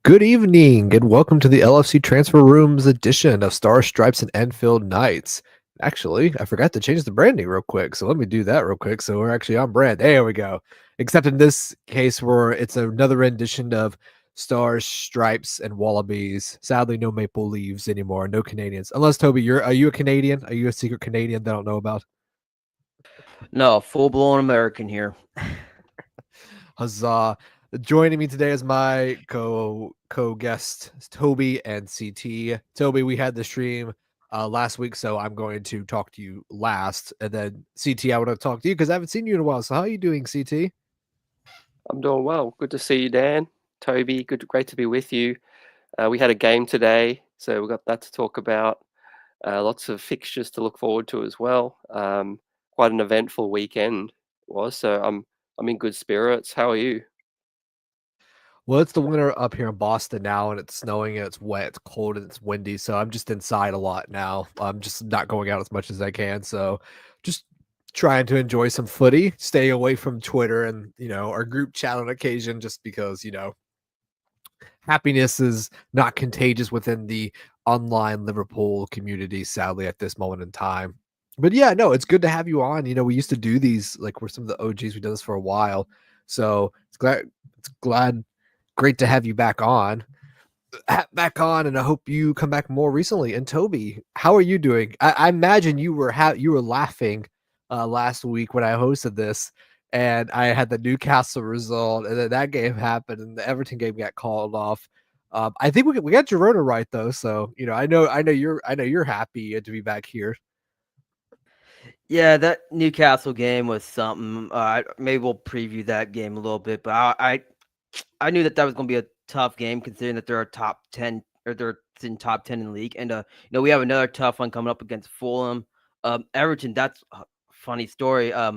Good evening, and welcome to the LFC Transfer Rooms edition of Star Stripes and Enfield Knights. Actually, I forgot to change the branding real quick, so let me do that real quick. So we're actually on brand. There we go. Except in this case, where it's another rendition of Stars, Stripes, and Wallabies. Sadly, no maple leaves anymore. No Canadians, unless Toby, are you a Canadian? Are you a secret Canadian that I don't know about? No, full blown American here. Huzzah! Joining me today is my co guest Toby and CT. Toby, we had the stream last week, so I'm going to talk to you last, and then CT, I want to talk to you because I haven't seen you in a while. So how are you doing, CT? I'm doing well. Good to see you, Dan. Toby, great to be with you. We had a game today, so we've got that to talk about. Lots of fixtures to look forward to as well. Quite an eventful weekend it was, so I'm in good spirits. How are you? Well, it's the winter up here in Boston now, and it's snowing and it's wet, it's cold and it's windy. So I'm just inside a lot now. I'm just not going out as much as I can. So just trying to enjoy some footy, stay away from Twitter and our group chat on occasion, just because happiness is not contagious within the online Liverpool community, sadly, at this moment in time. But yeah, no, it's good to have you on. We used to do these like we're some of the OGs. We've done this for a while, so it's great to have you back on, and I hope you come back more recently. And Toby, how are you doing? I imagine you were laughing last week when I hosted this, and I had the Newcastle result, and then that game happened, and the Everton game got called off. I think we got Girona right though, so I know you're happy to be back here. Yeah, that Newcastle game was something. Maybe we'll preview that game a little bit, but I knew that was going to be a tough game considering that they're a top 10 or they're in top 10 in the league, and we have another tough one coming up against Fulham. Everton. That's a funny story. I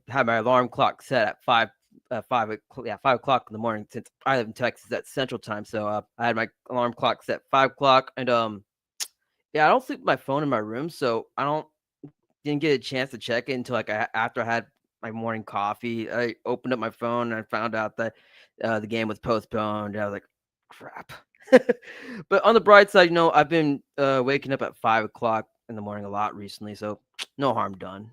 had my alarm clock set at 5 o'clock in the morning since I live in Texas at Central Time. So I had my alarm clock set 5 o'clock, and yeah, I don't sleep with my phone in my room, so I don't didn't get a chance to check it until after I had my morning coffee. I opened up my phone and I found out that the game was postponed. I was like, crap. But on the bright side, I've been waking up at 5 o'clock in the morning a lot recently, so no harm done.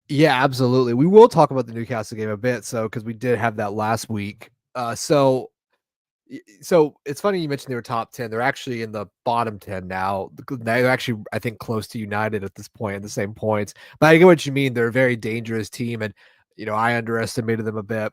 Yeah, absolutely. We will talk about the Newcastle game a bit, so because we did have that last week. So it's funny you mentioned they were top 10. They're actually in the bottom 10 now. They're actually, I think, close to United at this point, at the same points. But I get what you mean. They're a very dangerous team, and I underestimated them a bit.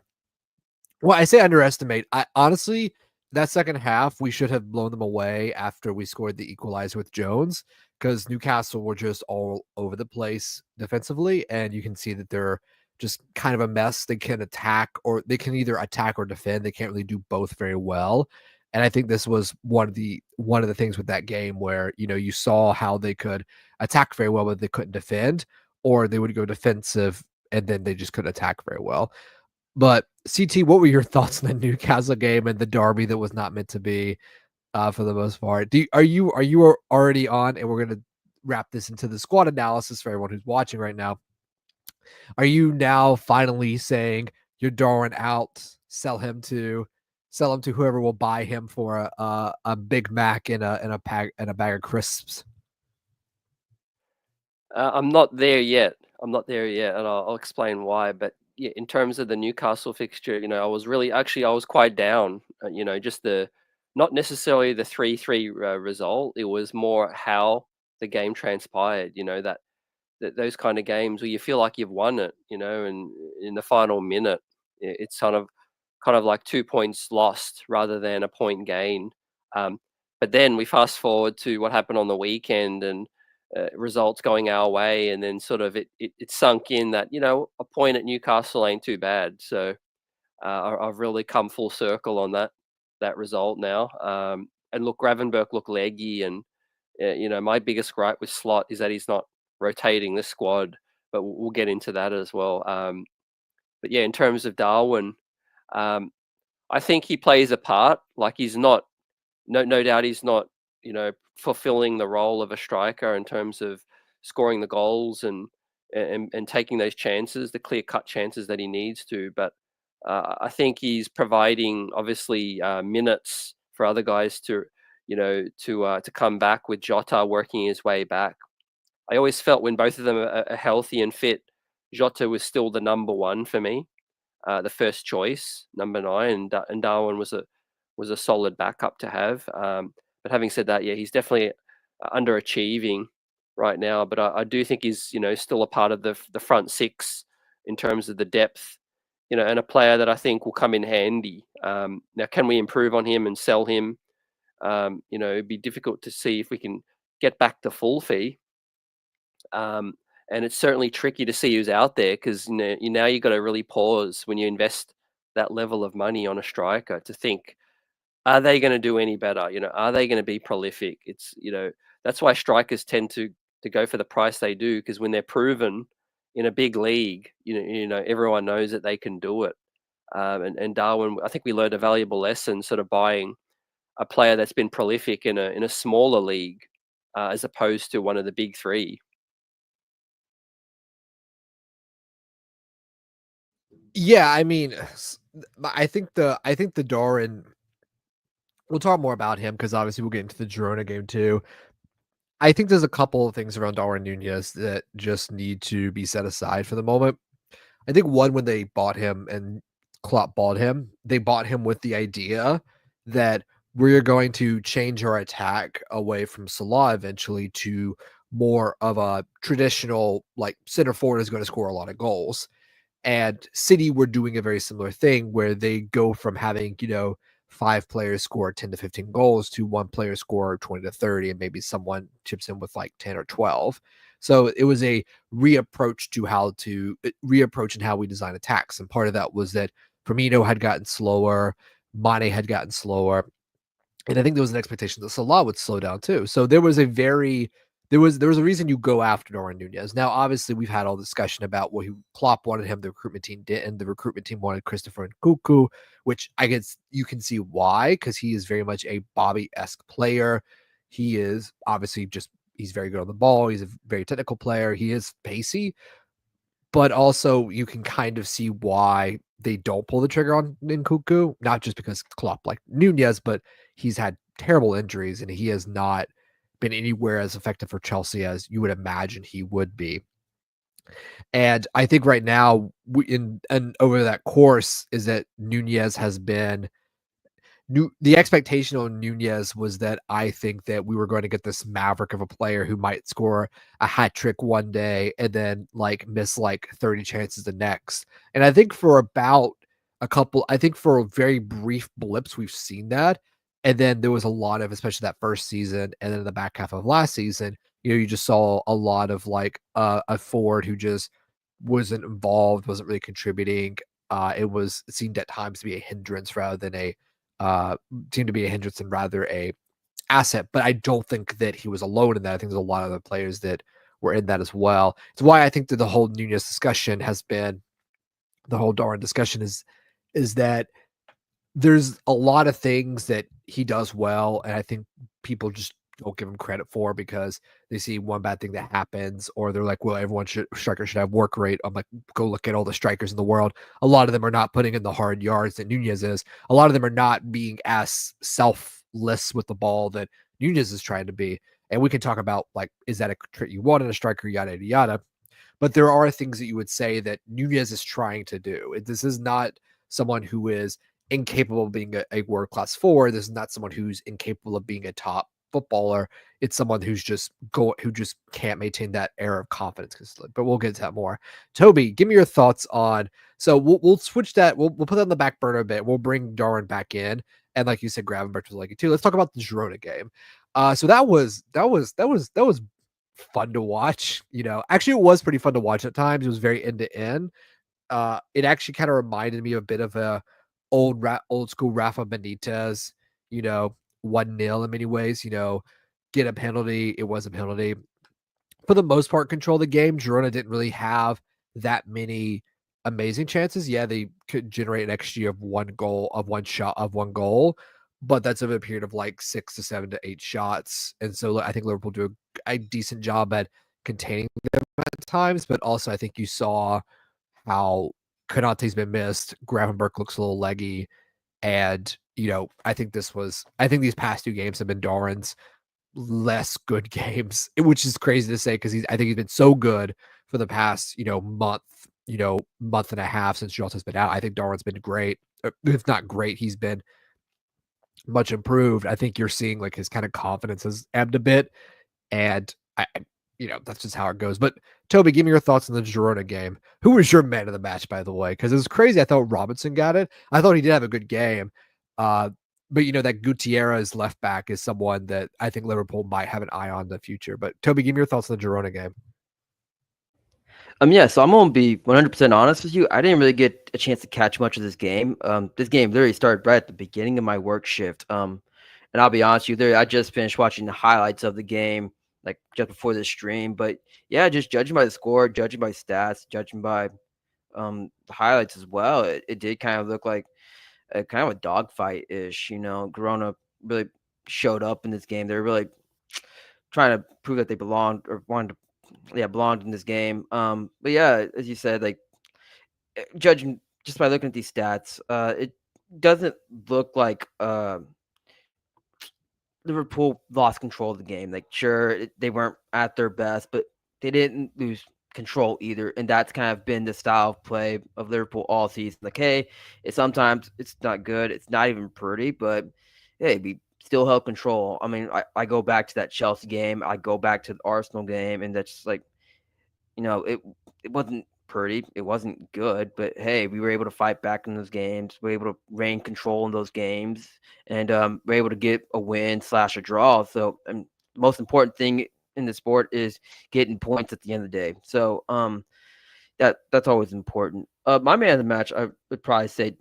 Well, I say underestimate. I honestly, that second half, we should have blown them away after we scored the equalizer with Jones, because Newcastle were just all over the place defensively, and you can see that they're just kind of a mess. They can attack, or they can either attack or defend. They can't really do both very well. And I think this was one of the things with that game where you saw how they could attack very well, but they couldn't defend, or they would go defensive and then they just couldn't attack very well. But CT, what were your thoughts on the Newcastle game and the derby that was not meant to be, for the most part? Are you already on? And we're gonna wrap this into the squad analysis for everyone who's watching right now. Are you now finally saying you're Darwin out, sell him to whoever will buy him for a Big Mac and a bag of crisps? I'm not there yet. And I'll explain why. But yeah, in terms of the Newcastle fixture, I was quite down. Just the not necessarily the 3-3 result. It was more how the game transpired. That those kind of games where you feel like you've won it. And in the final minute, it's kind of like 2 points lost rather than a point gain. Um, but then we fast forward to what happened on the weekend and results going our way, and then sort of it sunk in that a point at Newcastle ain't too bad. So I've really come full circle on that result now. And look, Gravenberg looked leggy, and my biggest gripe with Slot is that he's not rotating the squad, but we'll get into that as well. But yeah, in terms of Darwin, um, I think he plays a part. Like he's not, no doubt he's not, fulfilling the role of a striker in terms of scoring the goals and taking those chances, the clear cut chances that he needs to. But I think he's providing obviously minutes for other guys to, to come back with Jota working his way back. I always felt when both of them are healthy and fit, Jota was still the number one for me, the first choice, number 9, and Darwin was a solid backup to have. But having said that, yeah, he's definitely underachieving right now. But I do think he's still a part of the front six in terms of the depth, and a player that I think will come in handy. Now, can we improve on him and sell him? It'd be difficult to see if we can get back to full fee. And it's certainly tricky to see who's out there because now you've got to really pause when you invest that level of money on a striker to think, are they going to do any better? Are they going to be prolific? It's that's why strikers tend to go for the price they do, because when they're proven in a big league, everyone knows that they can do it. And Darwin, I think we learned a valuable lesson, sort of buying a player that's been prolific in a smaller league as opposed to one of the big three. Yeah, I mean, I think the Darwin. We'll talk more about him because obviously we'll get into the Girona game too. I think there's a couple of things around Darwin Nunez that just need to be set aside for the moment. I think one, when they bought him and Klopp bought him, they bought him with the idea that we're going to change our attack away from Salah eventually to more of a traditional, like, center forward is going to score a lot of goals. And City were doing a very similar thing where they go from having, 5 players score 10 to 15 goals to one player score 20 to 30, and maybe someone chips in with like 10 or 12. So it was a reapproach in how we design attacks. And part of that was that Firmino had gotten slower, Mane had gotten slower, and I think there was an expectation that Salah would slow down too. So there was a reason you go after Darwin Nunez. Now, obviously, we've had all discussion about what Klopp wanted him, the recruitment team did, and the recruitment team wanted Christopher Nkunku, which I guess you can see why, because he is very much a Bobby-esque player. He is obviously he's very good on the ball. He's a very technical player. He is pacey, but also you can kind of see why they don't pull the trigger on Nkunku, not just because Klopp like Nunez, but he's had terrible injuries and he has not been anywhere as effective for Chelsea as you would imagine he would be. And I think right now, and over that course, is that Nunez has been the expectation on Nunez was that I think that we were going to get this maverick of a player who might score a hat trick one day and then like miss like 30 chances the next. And I think for very brief blips, we've seen that. And then there was a lot of, especially that first season and then the back half of last season, you just saw a lot of like a forward who just wasn't involved, wasn't really contributing. It seemed at times to be a hindrance rather than a asset. But I don't think that he was alone in that. I think there's a lot of other players that were in that as well. It's why I think that the whole Nunez discussion has been the whole Darwin discussion is that there's a lot of things that he does well, and I think people just don't give him credit for because they see one bad thing that happens, or they're like, well, striker should have work rate. I'm like, go look at all the strikers in the world. A lot of them are not putting in the hard yards that Nunez is. A lot of them are not being as selfless with the ball that Nunez is trying to be. And we can talk about, like, is that a trait you want in a striker, yada, yada, yada. But there are things that you would say that Nunez is trying to do. This is not someone who is incapable of being a world-class forward. This is not someone who's incapable of being a top footballer. It's someone who just can't maintain that air of confidence. But we'll get to that more. Toby, give me your thoughts on. So we'll switch that. We'll put that on the back burner a bit. We'll bring Darwin back in, and like you said, Gravenberch was like it too. Let's talk about the Girona game. So that was fun to watch. Actually, it was pretty fun to watch at times. It was very end to end. It actually kind of reminded me a bit of a old school Rafa Benitez, 1-0 in many ways, get a penalty. It was a penalty. For the most part, control the game. Girona didn't really have that many amazing chances. Yeah, they could generate an XG of one goal, but that's over a period of like 6 to 7 to 8 shots. And so I think Liverpool do a decent job at containing them at times, but also I think you saw how Konate's been missed. Gravenberch looks a little leggy. And, I think these past 2 games have been Doran's less good games, which is crazy to say because I think he's been so good for the past, month and a half since Jota's been out. I think Darwin's been great. If not great, he's been much improved. I think you're seeing like his kind of confidence has ebbed a bit, and that's just how it goes. But Toby, give me your thoughts on the Girona game. Who was your man of the match, by the way? Because it was crazy. I thought Robinson got it. I thought he did have a good game. But that Gutierrez left back is someone that I think Liverpool might have an eye on in the future. But Toby, give me your thoughts on the Girona game. Yeah, so I'm gonna be 100% honest with you. I didn't really get a chance to catch much of this game. This game literally started right at the beginning of my work shift. And I'll be honest with you, I just finished watching the highlights of the game, like just before the stream. But yeah, just judging by the score, judging by stats, judging by the highlights as well, it did kind of look like a kind of a dogfight ish. Girona really showed up in this game. They were really trying to prove that they belonged or belonged in this game. But yeah, as you said, like judging just by looking at these stats, it doesn't look like Liverpool lost control of the game. Like, sure, they weren't at their best, but they didn't lose control either. And that's kind of been the style of play of Liverpool all season. Like, hey, sometimes it's not good, it's not even pretty, but hey, we still held control. I mean, I go back to that Chelsea game, I go back to the Arsenal game, and that's just like, it wasn't pretty, it wasn't good, but hey, we were able to fight back in those games. We were able to reign control in those games, and we're able to get a win / a draw. So, the most important thing in the sport is getting points at the end of the day. So, that's always important. My man of the match, I would probably say,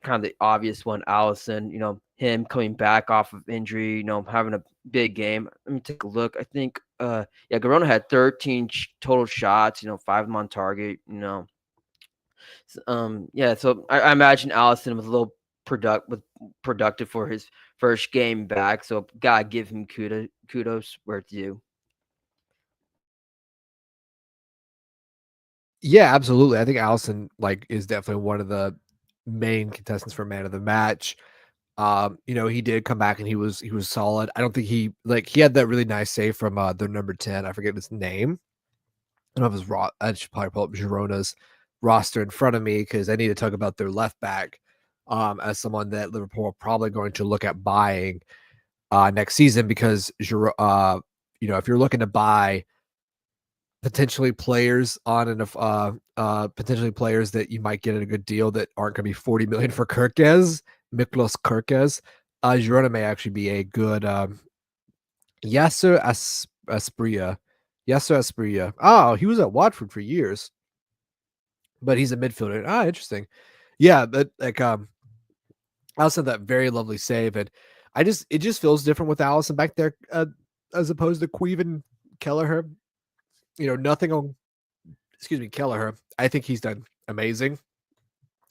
kind of the obvious one, Allison. Him coming back off of injury, having a big game. Let me take a look. I think, Girona had 13 total shots, 5 of them on target, So I imagine Allison was a little productive for his first game back. So gotta give him kudos where it's due. Yeah, absolutely. I think Allison is definitely one of the main contestants for man of the match. He did come back and he was solid. I don't think he had that really nice save from their number 10. I forget his name. I don't know if it's I should probably pull up Girona's roster in front of me because I need to talk about their left back as someone that Liverpool are probably going to look at buying next season because if you're looking to buy potentially players potentially players that you might get at a good deal that aren't going to be 40 million for Miklos Kirkes. Girona may actually be a good Yasser Asprilla. Yasser Asprilla. Oh, he was at Watford for years, but he's a midfielder. Interesting. Yeah, but Allison, that very lovely save, and it just feels different with Allison back there as opposed to Queven Kelleher. Nothing on, Kelleher. I think he's done amazing.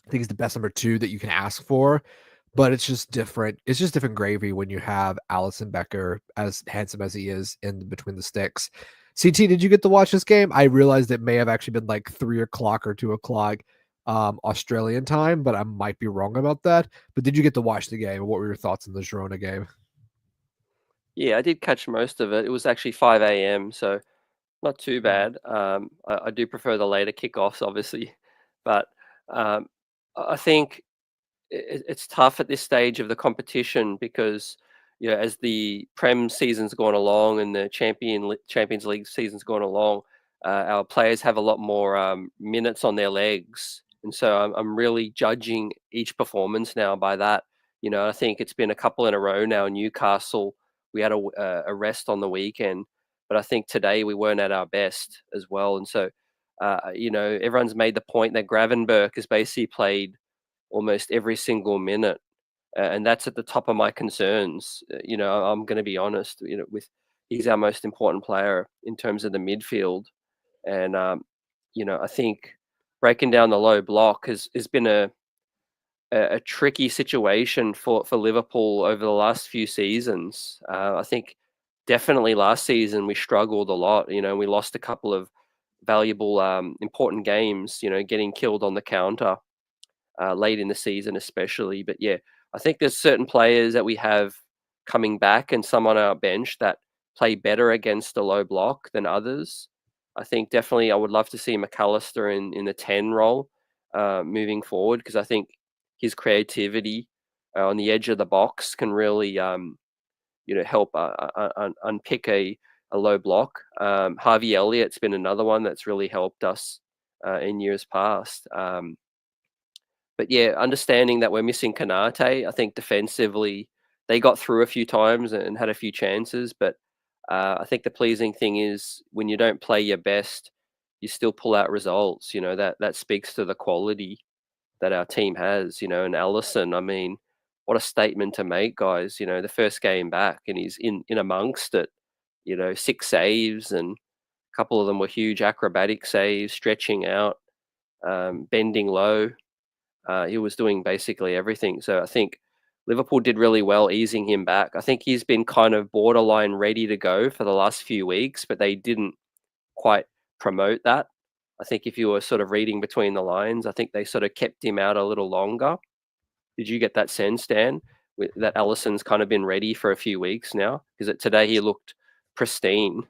I think he's the best number 2 that you can ask for, but it's just different. It's just different gravy when you have Allison Becker, as handsome as he is, in between the sticks. CT, did you get to watch this game? I realized it may have actually been like 3 o'clock or 2 o'clock Australian time, but I might be wrong about that. But did you get to watch the game? What were your thoughts on the Girona game? Yeah, I did catch most of it. It was actually 5 a.m., so not too bad. I do prefer the later kickoffs, obviously, but I think it's tough at this stage of the competition because as the Prem season's gone along and the Champions League season's gone along, our players have a lot more minutes on their legs, and so I'm really judging each performance now by that. I think it's been a couple in a row now. Newcastle, we had a rest on the weekend, but I think today we weren't at our best as well, and so everyone's made the point that Gravenberch has basically played almost every single minute, and that's at the top of my concerns. I'm going to be honest. He's our most important player in terms of the midfield, and I think breaking down the low block has been a tricky situation for Liverpool over the last few seasons. I think definitely last season we struggled a lot. We lost a couple of valuable, important games, getting killed on the counter late in the season especially. But yeah, I think there's certain players that we have coming back and some on our bench that play better against a low block than others. I think definitely I would love to see McAllister in the 10 role moving forward, because I think his creativity on the edge of the box can really help unpick a low block. Harvey Elliott's been another one that's really helped us in years past. But yeah, understanding that we're missing Kanate, I think defensively they got through a few times and had a few chances. But I think the pleasing thing is when you don't play your best, you still pull out results. That speaks to the quality that our team has. And Allison, I mean, what a statement to make, guys. The first game back and he's in amongst it. 6 saves, and a couple of them were huge acrobatic saves, stretching out, bending low. He was doing basically everything. So I think Liverpool did really well easing him back. I think he's been kind of borderline ready to go for the last few weeks, but they didn't quite promote that. I think if you were sort of reading between the lines, I think they sort of kept him out a little longer. Did you get that sense, Dan, that Allison's kind of been ready for a few weeks now? Because today he looked pristine.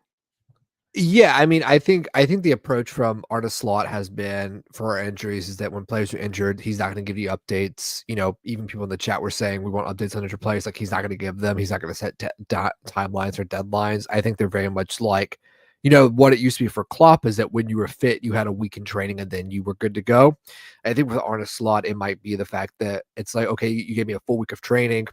Yeah, I mean, I think the approach from Arne Slot has been for our injuries is that when players are injured, he's not going to give you updates. Even people in the chat were saying we want updates on injured players. Like, he's not going to give them. He's not going to set timelines or deadlines. I think they're very much like, what it used to be for Klopp is that when you were fit, you had a week in training and then you were good to go. I think with Arne Slot, it might be the fact that it's like, okay, you gave me a full week of training.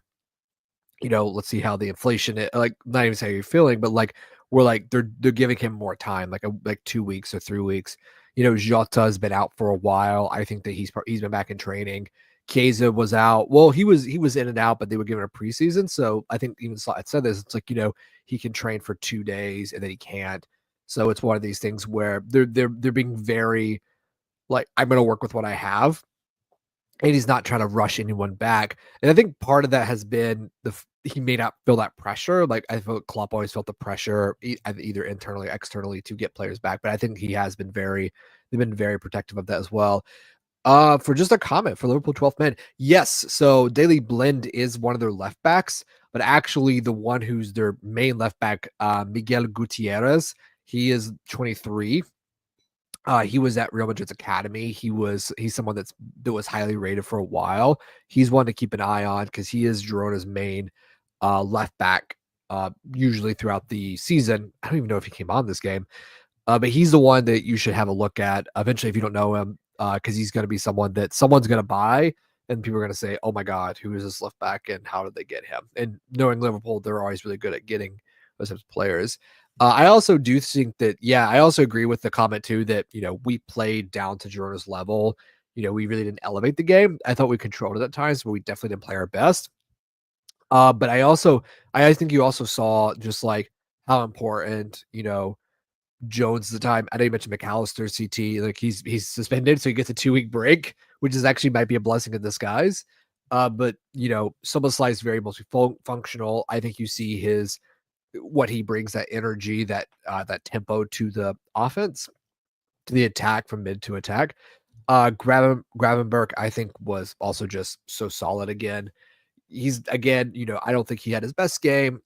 Let's see how the inflation is, like, not even say how you're feeling, but like we're like they're giving him more time, like 2 weeks or 3 weeks. Jota has been out for a while. I think that he's been back in training. Chiesa was out. Well, he was in and out, but they were giving a preseason. So I think even Slot said this. It's like, he can train for 2 days and then he can't. So it's one of these things where they're being very like, I'm going to work with what I have. And he's not trying to rush anyone back. And I think part of that has been he may not feel that pressure. Like, I feel Klopp always felt the pressure either internally or externally to get players back. But I think they've been very protective of that as well. For just a comment for Liverpool 12th man. Yes. So Daily Blend is one of their left backs, but actually the one who's their main left back, Miguel Gutierrez, he is 23. He was at Real Madrid's academy. He's someone that was highly rated for a while. He's one to keep an eye on because he is Girona's main left back usually throughout the season. I don't even know if he came on this game, but he's the one that you should have a look at eventually if you don't know him, because he's going to be someone that someone's going to buy and people are going to say, oh my God, who is this left back and how did they get him? And knowing Liverpool, they're always really good at getting those types of players. I also do think that, I also agree with the comment too that, we played down to Girona's level. We really didn't elevate the game. I thought we controlled it at times, but we definitely didn't play our best. But I think you also saw just like how important, Jones at the time. I know you mentioned McAllister CT, like he's suspended, so he gets a 2-week break, which is actually might be a blessing in disguise. But Szoboszlai is very functional. I think you see what he brings, that energy, that tempo to the offense, to the attack from mid to attack. Gravenberch, I think, was also just so solid again. He's again, I don't think he had his best game,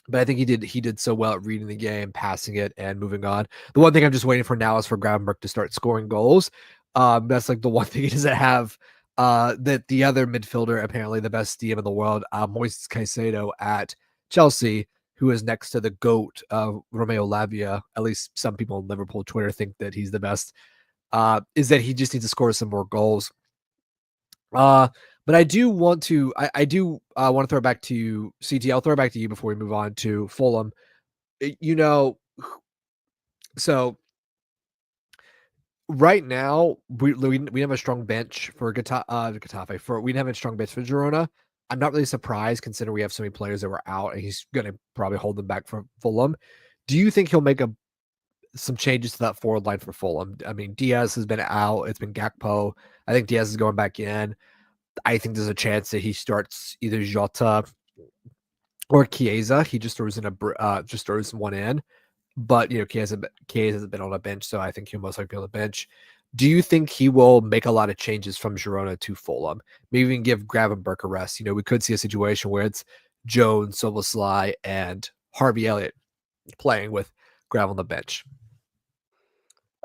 but I think he did so well at reading the game, passing it, and moving on. The one thing I'm just waiting for now is for Gravenberch to start scoring goals. That's like the one thing he doesn't have. That the other midfielder, apparently the best DM in the world, Moises Caicedo at Chelsea, who is next to the GOAT, Romeo Lavia. At least some people on Liverpool Twitter think that he's the best. Is that he just needs to score some more goals. But I do want to want to throw it back to CT. I'll throw it back to you before we move on to Fulham. So right now we have a strong bench for Getafe. We have a strong bench for Girona. I'm not really surprised considering we have so many players that were out, and he's going to probably hold them back for Fulham. Do you think he'll make some changes to that forward line for Fulham? I mean, Diaz has been out. It's been Gakpo. I think Diaz is going back in. I think there's a chance that he starts either Jota or Chiesa. He just throws one in. but Kay hasn't been on a bench, so I think he'll most likely be on the bench. Do you think he will make a lot of changes from Girona to Fulham? Maybe even give Gravenberch a rest. We could see a situation where it's Jones, Soboslai, and Harvey Elliott playing with Grav on the bench.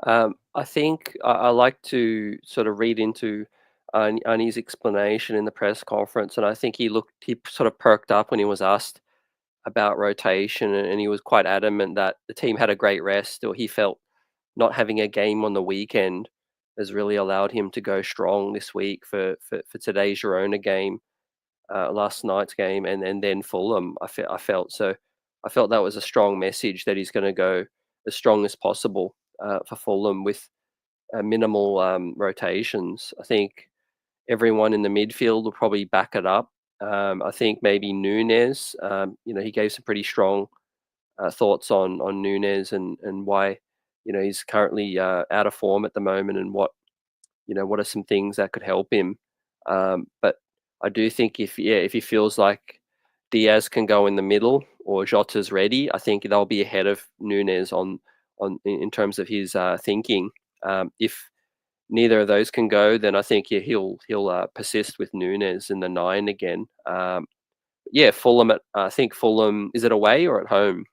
I think I like to sort of read into Arne's explanation in the press conference, and I think he sort of perked up when he was asked about rotation, and he was quite adamant that the team had a great rest, or he felt not having a game on the weekend has really allowed him to go strong this week for today's Girona game, last night's game, and then Fulham. I felt that was a strong message that he's going to go as strong as possible for Fulham with minimal rotations. I think everyone in the midfield will probably back it up. I think maybe Núñez, he gave some pretty strong thoughts on Núñez and why, he's currently out of form at the moment, and what are some things that could help him. But I do think if he feels like Diaz can go in the middle or Jota's ready, I think they'll be ahead of Núñez in terms of his thinking. If neither of those can go, then I think he'll persist with Núñez in the 9 again. Fulham. I think Fulham, is it away or at home?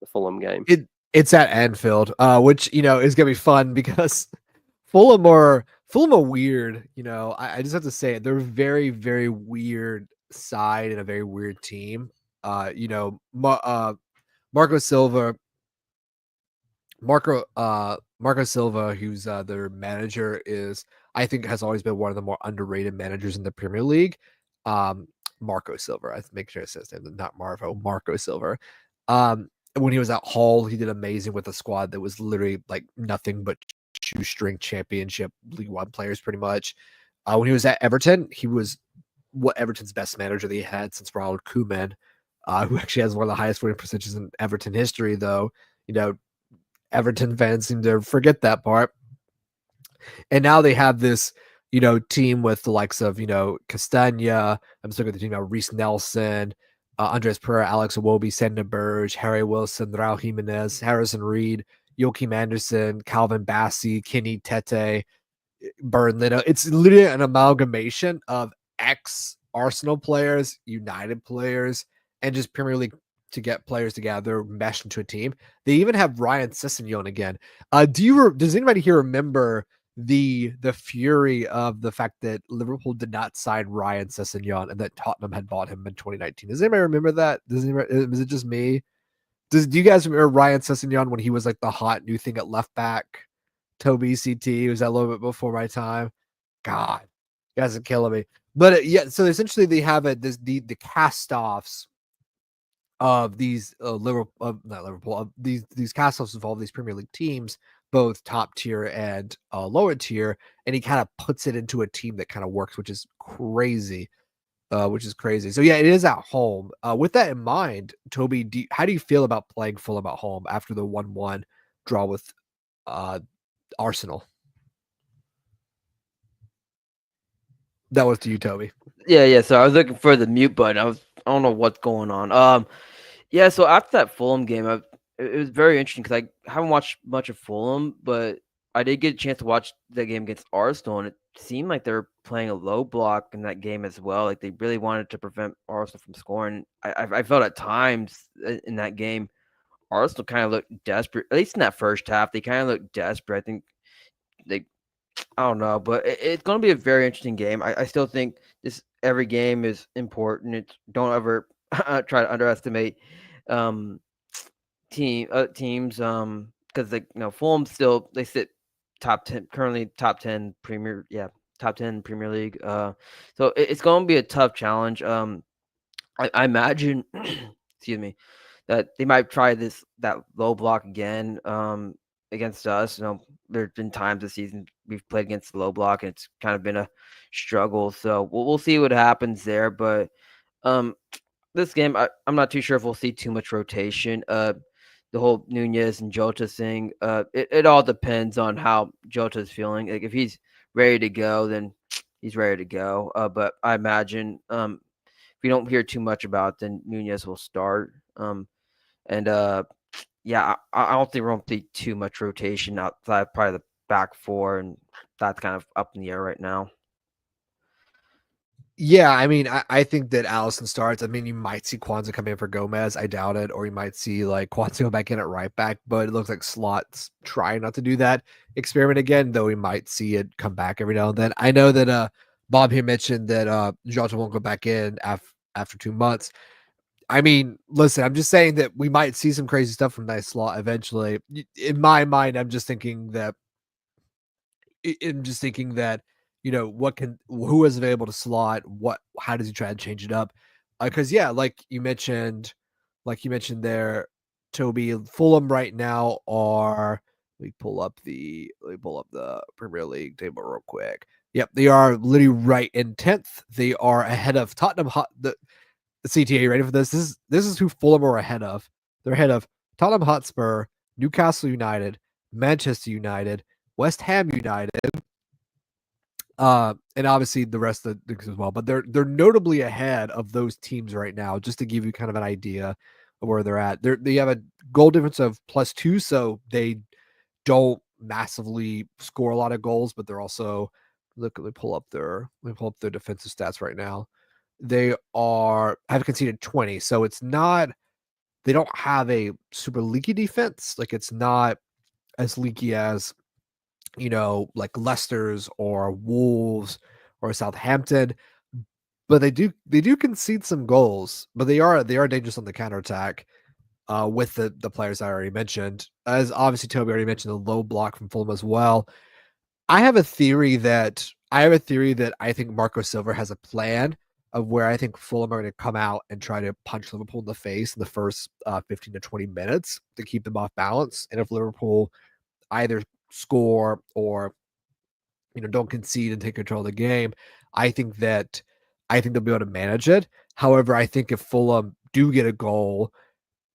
The Fulham game. It's at Anfield, which is gonna be fun because Fulham are weird. I just have to say it. They're a very, very weird side and a very weird team. Marco Silva, who's their manager, I think has always been one of the more underrated managers in the Premier League. Marco Silva, I make sure it says that, not Marvo, Marco Silva. When he was at Hull, he did amazing with a squad that was literally like nothing but shoestring championship League One players, pretty much. When he was at Everton, he was Everton's best manager they had since Ronald Koeman, who actually has one of the highest winning percentages in Everton history, though. Everton fans seem to forget that part. And now they have this, team with the likes of, Castagna. I'm still going to team about Reece Nelson, Andres Pereira, Alex Iwobi, Sandra Burge, Harry Wilson, Raul Jimenez, Harrison Reed, Joachim Anderson, Calvin Bassey, Kenny Tete, Burnley. It's literally an amalgamation of ex-Arsenal players, United players, and just Premier League to get players together, mesh into a team. They even have Ryan Sessegnon again. Does anybody here remember the fury of the fact that Liverpool did not sign Ryan Sessegnon and that Tottenham had bought him in 2019? Does anybody remember that? Is it just me? Do you guys remember Ryan Sessegnon when he was like the hot new thing at left back? Toby CT was that a little bit before my time. God, you guys are killing me. But so essentially they have the cast-offs of these these cast-offs of all these Premier League teams, both top tier and lower tier, and he kind of puts it into a team that kind of works, which is crazy. So yeah, it is at home. With that in mind, Toby, how do you feel about playing Fulham at home after the 1-1 draw with Arsenal? That was to you, Toby. Yeah. So I was looking for the mute button. I don't know what's going on. Yeah. So after that Fulham game, it was very interesting because I haven't watched much of Fulham, but I did get a chance to watch the game against Arsenal, and it seemed like they were playing a low block in that game as well. Like they really wanted to prevent Arsenal from scoring. I felt at times in that game, Arsenal kind of looked desperate. At least in that first half, they kind of looked desperate. I think I don't know, but it's going to be a very interesting game. I still think every game is important. Don't ever try to underestimate um, teams because Fulham still they sit top 10 currently, top 10 top 10 Premier League. So it's going to be a tough challenge. I imagine, excuse me, that they might try that low block again against us. There's been times this season we've played against the low block and it's kind of been a struggle. So we'll see what happens there. But this game, I'm not too sure if we'll see too much rotation. The whole Núñez and Jota thing, it all depends on how Jota's feeling. Like if he's ready to go, then he's ready to go. But I imagine if we don't hear too much about it, then Núñez will start. And yeah, I don't think we're going to see too much rotation outside probably the back four, and that's kind of up in the air right now. Yeah, I mean, I think that Allison starts. I mean, you might see Kwanzaa come in for Gomez. I doubt it. Or you might see like Kwanzaa go back in at right back, but it looks like Slot's trying not to do that experiment again, though we might see it come back every now and then. I know that Bob here mentioned that Jota won't go back in after 2 months. I mean, listen, I'm just saying that we might see some crazy stuff from Nice Slot eventually. In my mind, I'm just thinking that who is available to slot, how does he try to change it up? Because yeah, like you mentioned there, Toby, Fulham right now are let me pull up the Premier League table real quick. Yep, they are literally right in 10th. They are ahead of Tottenham the CTA. Ready for this? This is who Fulham are ahead of. They're ahead of Tottenham Hotspur, Newcastle United, Manchester United, West Ham United, and obviously the rest of the as well. But they're notably ahead of those teams right now, just to give you kind of an idea of where they're at. They have a goal difference of +2, so they don't massively score a lot of goals, but they're also let me pull up their defensive stats right now. They have conceded 20, so it's not they don't have a super leaky defense. Like it's not as leaky as like Leicester's or Wolves or Southampton, but they do concede some goals, but they are dangerous on the counterattack with the players I already mentioned. As obviously Toby already mentioned, the low block from Fulham as well. I have a theory that I think Marco Silva has a plan of where I think Fulham are going to come out and try to punch Liverpool in the face in the first 15 to 20 minutes to keep them off balance. And if Liverpool either score or don't concede and take control of the game, I think they'll be able to manage it. However, I think if Fulham do get a goal,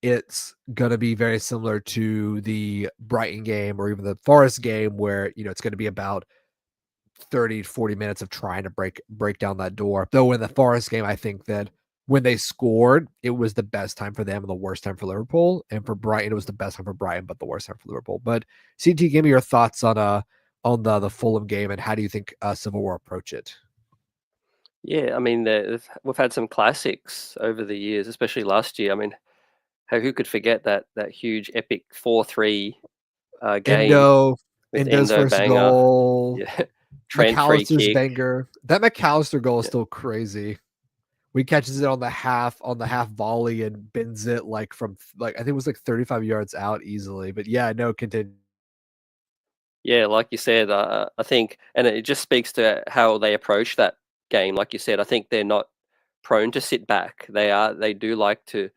it's going to be very similar to the Brighton game or even the Forest game where, it's going to be about 30 to 40 minutes of trying to break down that door. Though in the Forest game, I think that when they scored, it was the best time for them and the worst time for Liverpool. And for Brighton, it was the best time for Brighton, but the worst time for Liverpool. But CT, give me your thoughts on the Fulham game and how do you think Civil War approach it? Yeah, I mean, we've had some classics over the years, especially last year. I mean, who could forget that huge epic 4-3 game Endo, with Endo's Endo first banger, goal, yeah, Trent free McAllister's kick. banger. That McAllister goal is Yeah, still crazy. We catches it on the half volley and bends it like from like I think it was like 35 yards out easily. But yeah, no, continue. yeah, like you said, I think, and it just speaks to how they approach that game. Like you said, I think they're not prone to sit back. They do like to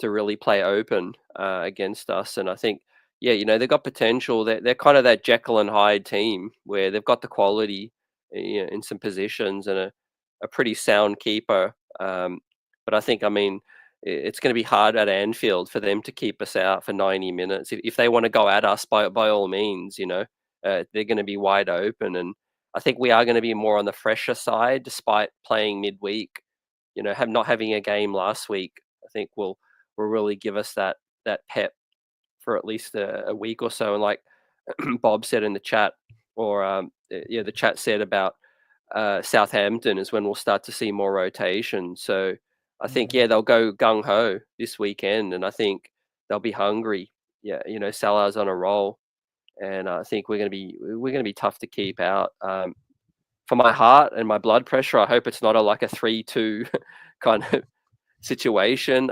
really play open against us. And I think, yeah, they've got potential. They're kind of that Jekyll and Hyde team where they've got the quality, in some positions and a pretty sound keeper. But I think, I mean, it's going to be hard at Anfield for them to keep us out for 90 minutes. If they want to go at us, by all means, they're going to be wide open. And I think we are going to be more on the fresher side, despite playing midweek. Not having a game last week, I think will really give us that pep for at least a week or so. And like Bob said in the chat, or yeah, the chat said about Southampton is when we'll start to see more rotation. So I think, yeah, they'll go gung ho this weekend, and I think they'll be hungry. Yeah, Salah's on a roll, and I think we're gonna be tough to keep out. For my heart and my blood pressure, I hope it's not like a 3-2 kind of situation.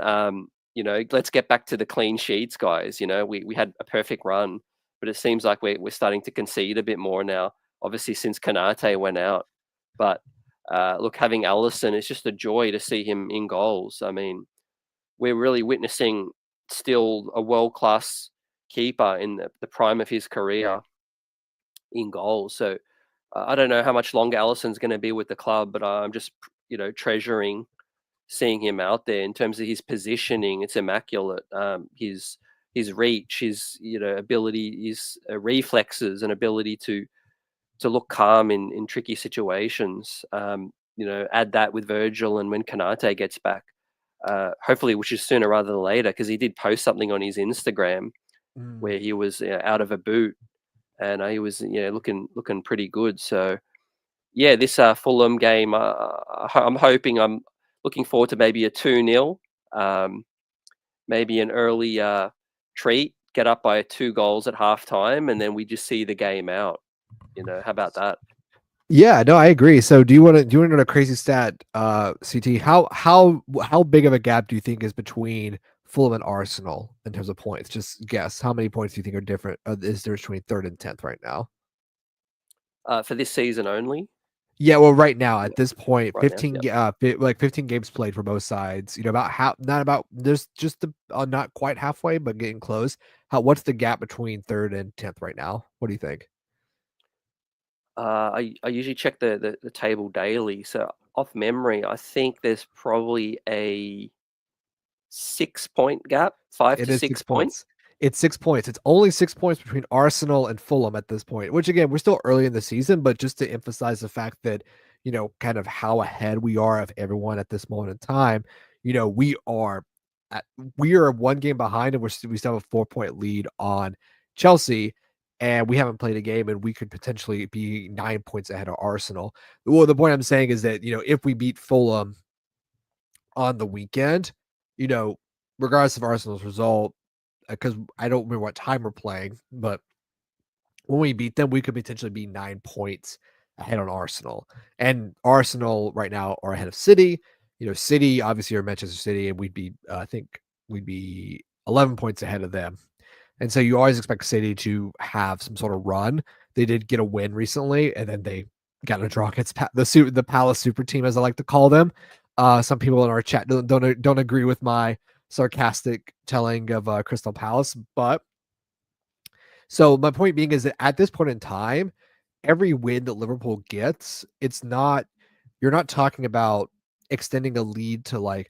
Let's get back to the clean sheets, guys. We had a perfect run, but it seems like we're starting to concede a bit more now. Obviously, since Kanate went out, but look, having Allison, it's just a joy to see him in goals. I mean, we're really witnessing still a world class keeper in the prime of his career in goals. So I don't know how much longer Allison's going to be with the club, but I'm just treasuring seeing him out there. In terms of his positioning, it's immaculate. His reach, his ability, his reflexes, and ability to look calm in tricky situations. Add that with Virgil, and when Kanate gets back, hopefully, which is sooner rather than later, because he did post something on his Instagram where he was out of a boot and he was looking pretty good. So yeah, this Fulham game, I'm looking forward to maybe a 2-0, maybe an early treat, get up by 2 goals at halftime, and then we just see the game out. How about that? Yeah, no, I agree. So do you want to know a crazy stat, CT? How big of a gap do you think is between Fulham and Arsenal in terms of points? Just guess. How many points do you think are different? Is there between third and 10th right now? For this season only? Yeah, well, right now Yeah, at this point, right now. 15 Yep. 15 games played for both sides. About how not about there's just the not quite halfway, but getting close. What's the gap between third and 10th right now? What do you think? I usually check the table daily. So off memory, I think there's probably a 6-point gap, 5 It to is 6 6 point. points. It's 6 points. It's only 6 points between Arsenal and Fulham at this point, which again, we're still early in the season, but just to emphasize the fact that, kind of how ahead we are of everyone at this moment in time, we are we are 1 game behind and we still have a 4-point lead on Chelsea, and we haven't played a game and we could potentially be 9 points ahead of Arsenal. Well, the point I'm saying is that, if we beat Fulham on the weekend, regardless of Arsenal's result, because I don't remember what time we're playing, but when we beat them, we could potentially be 9 points ahead on Arsenal. And Arsenal right now are ahead of City. City obviously are Manchester City, and I think we'd be 11 points ahead of them. And so you always expect City to have some sort of run. They did get a win recently, and then they got a draw against the Palace Super Team, as I like to call them. Some people in our chat don't agree with my sarcastic telling of Crystal Palace, but so my point being is that at this point in time, every win that Liverpool gets, you're not talking about extending a lead to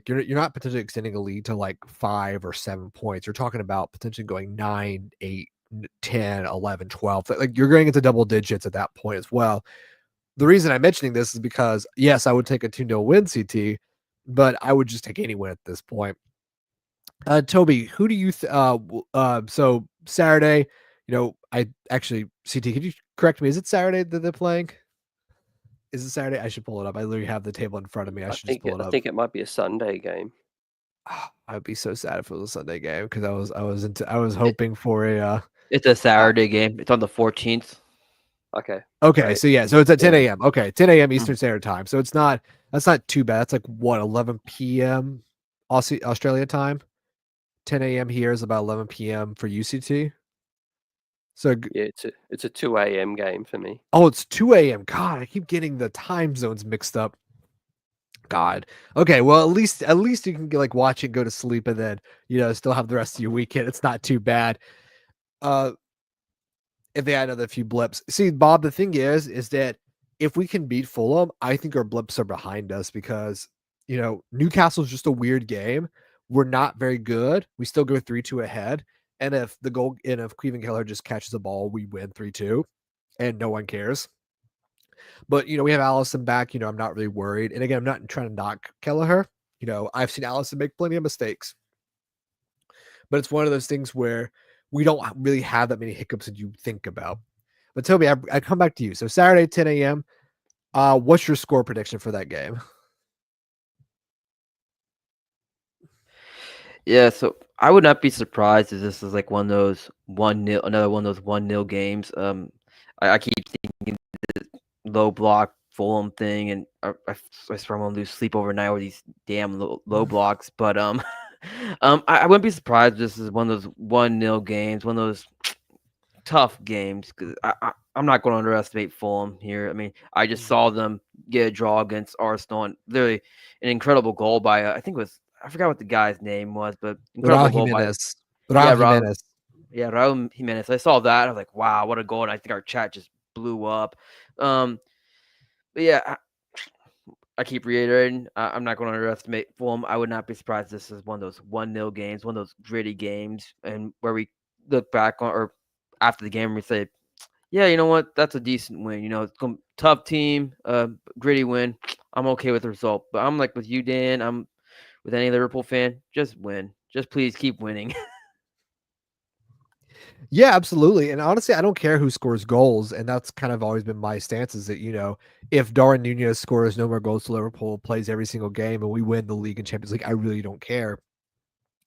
you're not potentially extending a lead to like 5 or 7 points. You're talking about potentially going 9, 8, 10, 11, 12. Like you're going into double digits at that point as well. The reason I'm mentioning this is because yes, I would take a 2-0 win, CT, but I would just take any win at this point. Toby, who do you so Saturday, I actually CT, could you correct me? Is it Saturday that they're playing? Is it Saturday? I should pull it up. I literally have the table in front of me. I should just pull it I up. think it might be a Sunday game. I would be so sad if it was a Sunday game because I was hoping for a It's a Saturday game. It's on the 14th. Okay. okay, Great. so yeah, so it's at 10 Yeah. a.m. Okay, 10 a.m. Eastern Standard Time. So that's not too bad. That's like what 11 p.m. Australia time. 10 a.m. here is about 11 p.m. for UCT. So Yeah, it's a 2 a.m. game for me. oh, it's 2 a.m. God, I keep getting the time zones mixed up. God. Okay, well at least you can watch it, go to sleep, and then still have the rest of your weekend. It's not too bad. Uh if they had another few blips. See, Bob, the thing is that if we can beat Fulham, I think our blips are behind us because Newcastle's just a weird game. We're not very good. We still go 3-2 ahead. And if Cleveland Keller just catches the ball, we win 3-2 and no one cares. But we have Allison back. I'm not really worried. And again, I'm not trying to knock Kelleher. I've seen Allison make plenty of mistakes. But it's one of those things where we don't really have that many hiccups that you think about. But Toby, I come back to you. So Saturday, 10 a.m. What's your score prediction for that game? Yeah, so I would not be surprised if this is like one of those 1-0, another one of those 1-0 games. I keep thinking the low block Fulham thing, and I swear I'm gonna lose sleep overnight with these damn low blocks. But I wouldn't be surprised if this is one of those 1-0 games, one of those tough games. Because I'm not going to underestimate Fulham here. I mean, I just saw them get a draw against Arsenal, and literally an incredible goal by I think it was, I forgot what the guy's name was, but incredible Raul goal by Jimenez. yeah, Raul Jimenez. Raul Jimenez. I saw that. I was like, wow, what a goal! And I think our chat just blew up. But yeah, I keep reiterating, I'm not going to underestimate Fulham. I would not be surprised this is one of those 1-0 games, one of those gritty games, and where we look back on or after the game, we say, yeah, you know what, that's a decent win. It's tough team, gritty win. I'm okay with the result, but I'm like with you, Dan. with any Liverpool fan, just win. Just please keep winning. Yeah, absolutely. And honestly, I don't care who scores goals. And that's kind of always been my stance is that, if Darwin Nunez scores no more goals to Liverpool, plays every single game, and we win the league and Champions League, I really don't care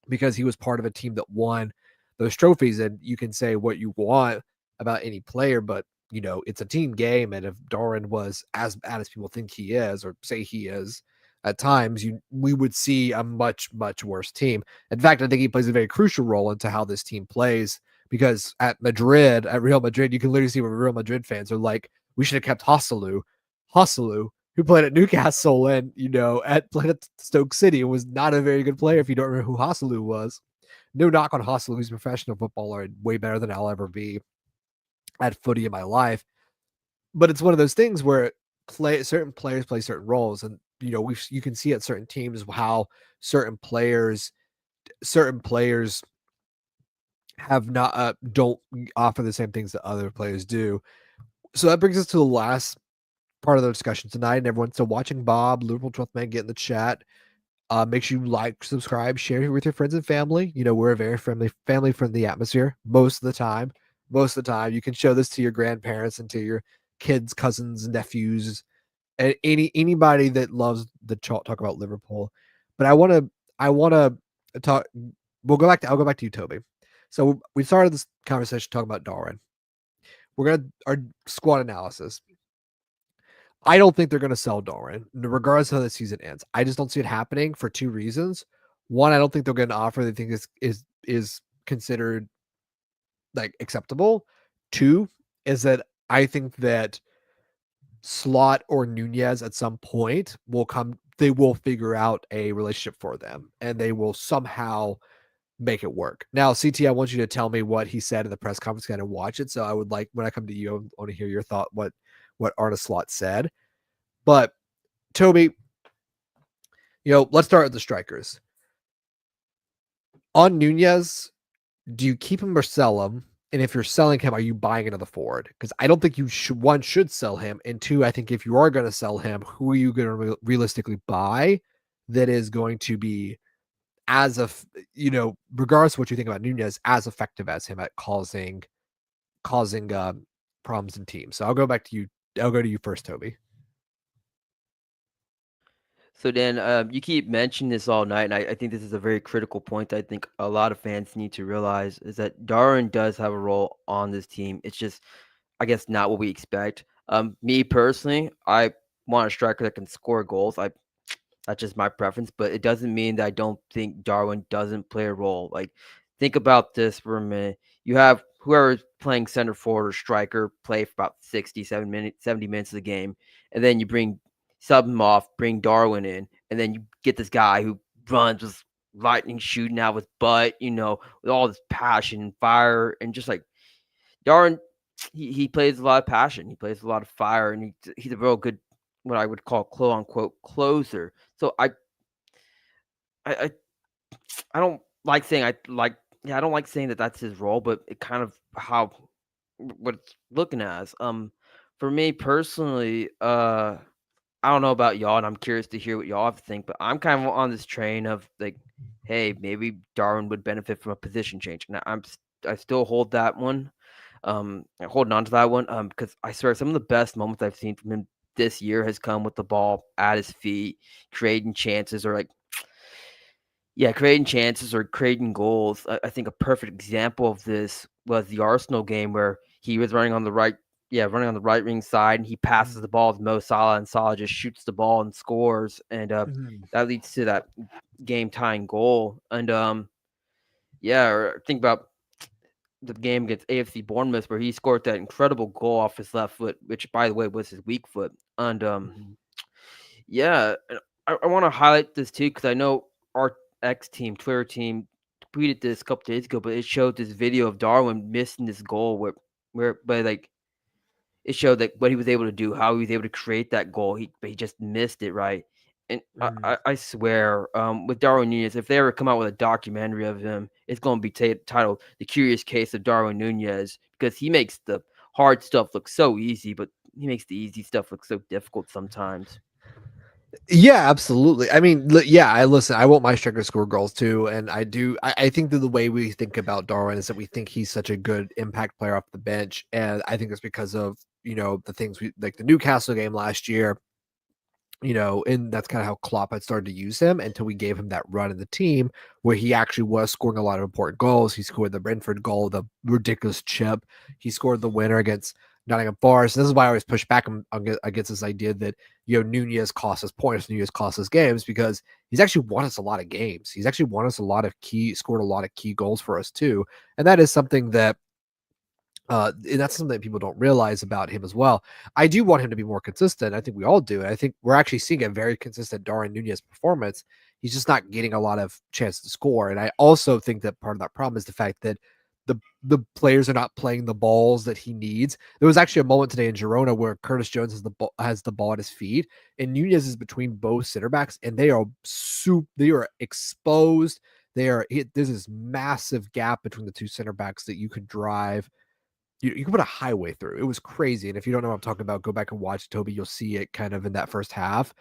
because he was part of a team that won those trophies. And you can say what you want about any player, but, it's a team game. And if Darwin was as bad as people think he is or say he is, at times we would see a much, much worse team. In fact, I think he plays a very crucial role into how this team plays because at Real Madrid, you can literally see where Real Madrid fans are like, we should have kept Hosselu, who played at Newcastle and, played at Stoke City and was not a very good player if you don't remember who Hosselu was. No knock on Hosselu, who's a professional footballer and way better than I'll ever be at footy in my life. But it's one of those things where certain players play certain roles. And, you can see at certain teams how certain players have not don't offer the same things that other players do. So that brings us to the last part of the discussion tonight. And everyone still watching, Bob, Liverpool 12th man, get in the chat. Make sure you like, subscribe, share with your friends and family. We're a very family friendly atmosphere most of the time. Most of the time, you can show this to your grandparents and to your kids, cousins, nephews, and anybody that loves the talk about Liverpool. But I want to talk. I'll go back to you, Toby. So we started this conversation talking about Darwin. We're gonna our squad analysis. I don't think they're going to sell Darwin, regardless of how the season ends. I just don't see it happening for two reasons. One, I don't think they'll get an offer they think is considered like acceptable. Two, is that I think that Slot or Nunez at some point will come. They will figure out a relationship for them, and they will somehow make it work. Now, CT, I want you to tell me what he said in the press conference. I didn't watch it, so I would like when I come to you, I want to hear your thought. What Arne Slot said. But Toby, let's start with the strikers. On Nunez, do you keep him or sell him? And if you're selling him, are you buying another forward? Because I don't think you should sell him. And two, I think if you are going to sell him, who are you going to realistically buy that is going to be as regardless of what you think about Nunez, as effective as him at causing problems in teams. So I'll go back to you. I'll go to you first, Toby. So then you keep mentioning this all night, and I think this is a very critical point that I think a lot of fans need to realize is that Darwin does have a role on this team. It's just, I guess, not what we expect. Me personally, I want a striker that can score goals. That's just my preference, but it doesn't mean that I don't think Darwin doesn't play a role. Like, think about this for a minute. You have whoever's playing center forward or striker play for about 67 minutes, 70 minutes of the game, and then you sub him off, bring Darwin in, and then you get this guy who runs with lightning shooting out with butt, with all this passion and fire, and just like Darwin, he plays a lot of passion, he plays a lot of fire, and he's a real good, what I would call quote unquote closer. So I I don't like saying I don't like saying that that's his role, but it kind of how what it's looking as. For me personally, I don't know about y'all, and I'm curious to hear what y'all have to think, but I'm kind of on this train of like, hey, maybe Darwin would benefit from a position change. And I still hold that one. Holding on to that one. Because I swear some of the best moments I've seen from him this year has come with the ball at his feet, creating chances or creating chances or creating goals. I think a perfect example of this was the Arsenal game where he was running on the right wing side, and he passes the ball to Mo Salah, and Salah just shoots the ball and scores, and that leads to that game tying goal. And or think about the game against AFC Bournemouth where he scored that incredible goal off his left foot, which by the way was his weak foot. And I want to highlight this too because I know our Twitter team, tweeted this a couple days ago, but it showed this video of Darwin missing this goal it showed that what he was able to do, how he was able to create that goal. He just missed it, right? And I swear, with Darwin Nunez, if they ever come out with a documentary of him, it's going to be titled "The Curious Case of Darwin Nunez" because he makes the hard stuff look so easy, but he makes the easy stuff look so difficult sometimes. Yeah, absolutely. I mean, yeah, I listen. I want my striker to score goals too, and I do. I think that the way we think about Darwin is that we think he's such a good impact player off the bench, and I think it's because of the things we like the Newcastle game last year. And that's kind of how Klopp had started to use him until we gave him that run in the team where he actually was scoring a lot of important goals. He scored the Brentford goal, the ridiculous chip. He scored the winner against Nottingham Forest. This is why I always push back against this idea that Nunez cost us points, Nunez cost us games, because he's actually won us a lot of games. He's actually won us scored a lot of key goals for us too, and that is something that and that's something that people don't realize about him as well. I do want him to be more consistent. I think we all do. And I think we're actually seeing a very consistent Darwin Nunez performance. He's just not getting a lot of chance to score. And I also think that part of that problem is the fact that the players are not playing the balls that he needs. There was actually a moment today in Girona where Curtis Jones has the ball at his feet, and Nunez is between both center backs, and they are exposed. There's this massive gap between the two center backs that you could drive you can put a highway through. It was crazy. And if you don't know what I'm talking about, go back and watch Toby. You'll see it kind of in that first half.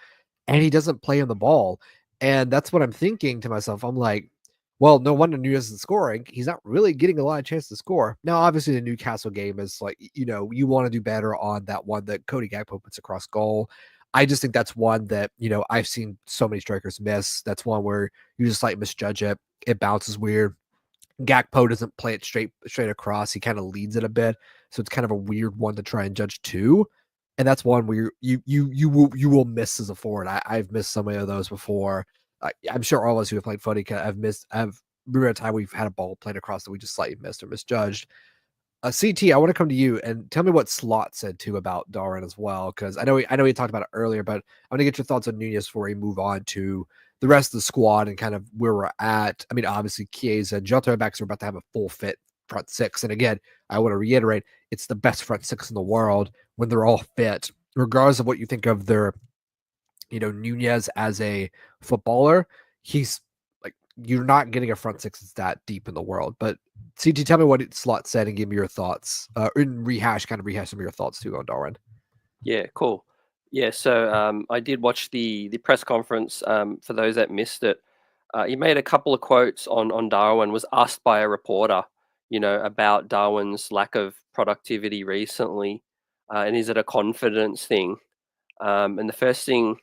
And he doesn't play on the ball. And that's what I'm thinking to myself. I'm like, well, no wonder Nunez isn't scoring. He's not really getting a lot of chance to score. Now, obviously, the Newcastle game is like, you want to do better on that one that Cody Gakpo puts across goal. I just think that's one that, I've seen so many strikers miss. That's one where you just like misjudge it. It bounces weird. Gakpo doesn't play it straight across. He kind of leads it a bit, so it's kind of a weird one to try and judge too. And that's one where you will miss as a forward. I've missed so many of those before. I'm sure all of us who have played footy have remember a time we've had a ball played across that we just slightly missed or misjudged. CT, I want to come to you and tell me what Slot said too about Darwin as well, because I know we talked about it earlier, but I want to get your thoughts on Nunez before we move on to the rest of the squad and kind of where we're at. I mean, obviously, Chiesa and Jota backs are about to have a full fit front six, and again, I want to reiterate, it's the best front six in the world when they're all fit, regardless of what you think of their Nunez as a footballer. He's like, you're not getting a front six that's that deep in the world. But CT, tell me what Slot said and give me your thoughts. And rehash some of your thoughts too on Darwin. Yeah, cool. Yeah, so I did watch the press conference. For those that missed it, he made a couple of quotes on Darwin. Was asked by a reporter, about Darwin's lack of productivity recently, and is it a confidence thing? And the first thing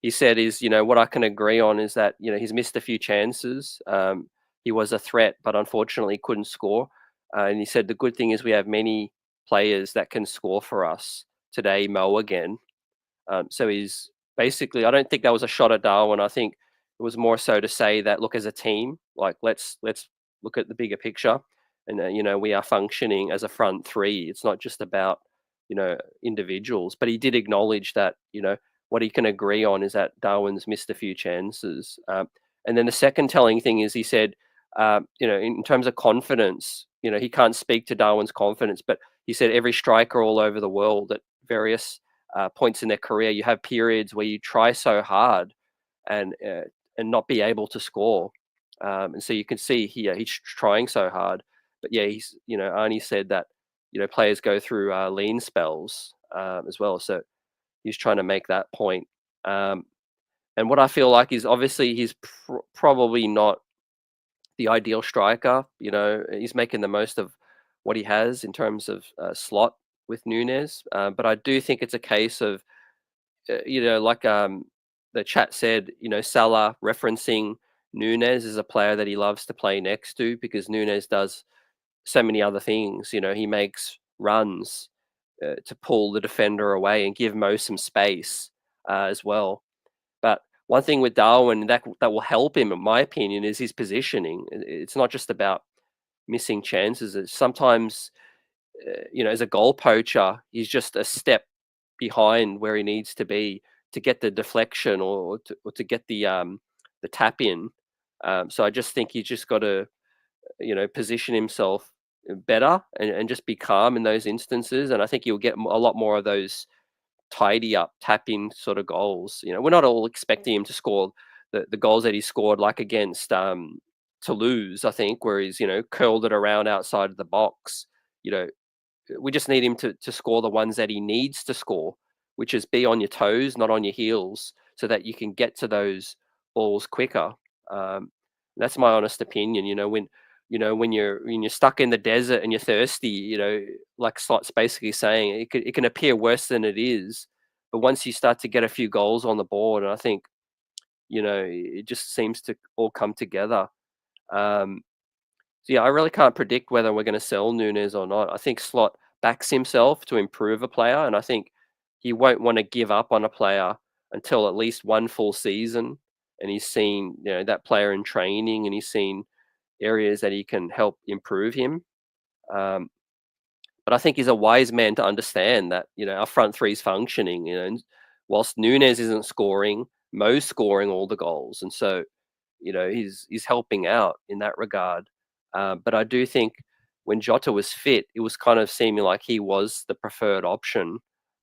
he said is, what I can agree on is that he's missed a few chances. He was a threat, but unfortunately couldn't score. And he said the good thing is we have many players that can score for us. Today, Mo again. So he's basically. I don't think that was a shot at Darwin. I think it was more so to say that look, as a team, like let's look at the bigger picture, and we are functioning as a front three. It's not just about individuals, but he did acknowledge that what he can agree on is that Darwin's missed a few chances. And then the second telling thing is he said, in terms of confidence, he can't speak to Darwin's confidence, but he said every striker all over the world at various points in their career, you have periods where you try so hard and not be able to score. And so you can see here he's trying so hard, but yeah, he's Arnie said that players go through lean spells as well. So he's trying to make that point. And what I feel like is obviously he's probably not the ideal striker. He's making the most of what he has in terms of slot with Nunez. But I do think it's a case of, like the chat said, Salah referencing Nunez is a player that he loves to play next to because Nunez does so many other things. He makes runs to pull the defender away and give Mo some space as well. But one thing with Darwin that will help him, in my opinion, is his positioning. It's not just about missing chances. It's sometimes, as a goal poacher, he's just a step behind where he needs to be to get the deflection or to get the tap in. So I just think he's just got to position himself better and just be calm in those instances. And I think you'll get a lot more of those tidy up, tap in sort of goals. We're not all expecting him to score the goals that he scored, like against Toulouse, I think, where he's, curled it around outside of the box. We just need him to score the ones that he needs to score, which is be on your toes, not on your heels. so that you can get to those balls quicker. That's my honest opinion. When you're stuck in the desert and you're thirsty, like Slot's basically saying, it can appear worse than it is. But once you start to get a few goals on the board, and I think, it just seems to all come together. So yeah, I really can't predict whether we're going to sell Nunes or not. I think Slot backs himself to improve a player, and I think he won't want to give up on a player until at least one full season, and he's seen that player in training, and he's seen areas that he can help improve him. But I think he's a wise man to understand that our front three is functioning. And whilst Nunes isn't scoring, Mo's scoring all the goals, and so he's helping out in that regard. But I do think when Jota was fit, it was kind of seeming like he was the preferred option.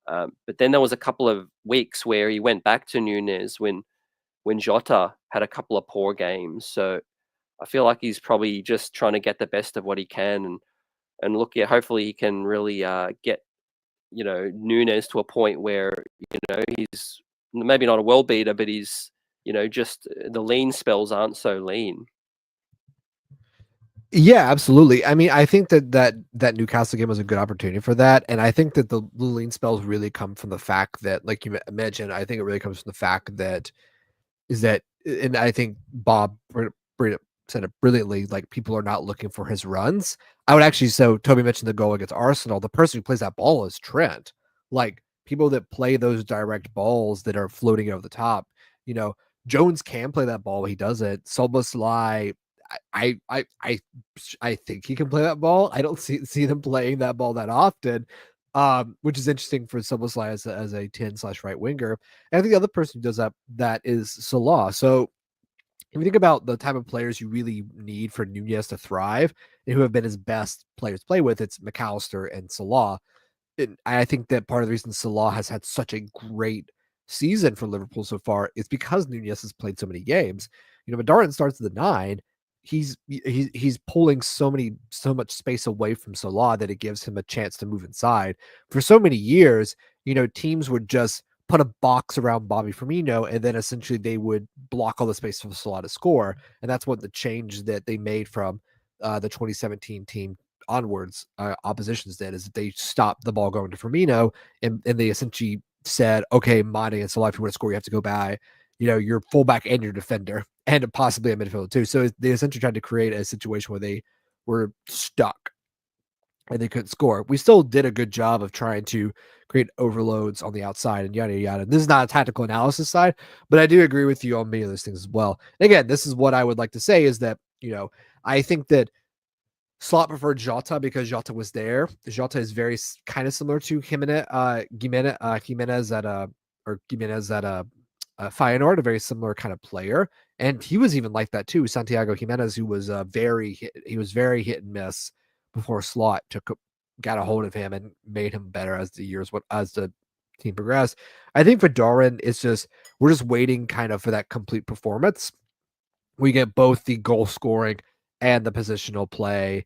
But then there was a couple of weeks where he went back to Nunes when Jota had a couple of poor games. So I feel like he's probably just trying to get the best of what he can, and look, yeah, hopefully he can really get Nunes to a point where he's maybe not a world beater, but he's just the lean spells aren't so lean. Yeah, absolutely. I mean, I think that Newcastle game was a good opportunity for that, and I think that the lean spells really come from the fact that, like you mentioned, I think it really comes from the fact that and I think Bob said it brilliantly. Like, people are not looking for his runs. I would actually. So Toby mentioned the goal against Arsenal. The person who plays that ball is Trent. Like, people that play those direct balls that are floating over the top. Jones can play that ball. He does it. Szoboszlai, I think he can play that ball. I don't see them playing that ball that often, which is interesting for Szoboszlai as a 10/right winger. And I think the other person who does that is Salah. So if you think about the type of players you really need for Nunez to thrive and who have been his best players to play with, it's McAllister and Salah. And I think that part of the reason Salah has had such a great season for Liverpool so far is because Nunez has played so many games. Darren starts at the 9. He's pulling so much space away from Salah that it gives him a chance to move inside. For so many years, teams would just put a box around Bobby Firmino, and then essentially they would block all the space for Salah to score. And that's what the change that they made from the 2017 team onwards, oppositions did, is that they stopped the ball going to Firmino, and they essentially said, okay, Mane and Salah, if you want to score, you have to go by your fullback and your defender, and possibly a midfielder too. So they essentially tried to create a situation where they were stuck and they couldn't score. We still did a good job of trying to create overloads on the outside and yada yada. This is not a tactical analysis side, but I do agree with you on many of those things as well. And again, this is what I would like to say is that I think that Slot preferred Jota because Jota was there. Jota is very kind of similar to Jimenez at Feyenoord, a very similar kind of player, and he was even like that too. Santiago Jimenez, who was very hit and miss before Slot got a hold of him and made him better as the team progressed. I think for Darwin, we're just waiting kind of for that complete performance. We get both the goal scoring and the positional play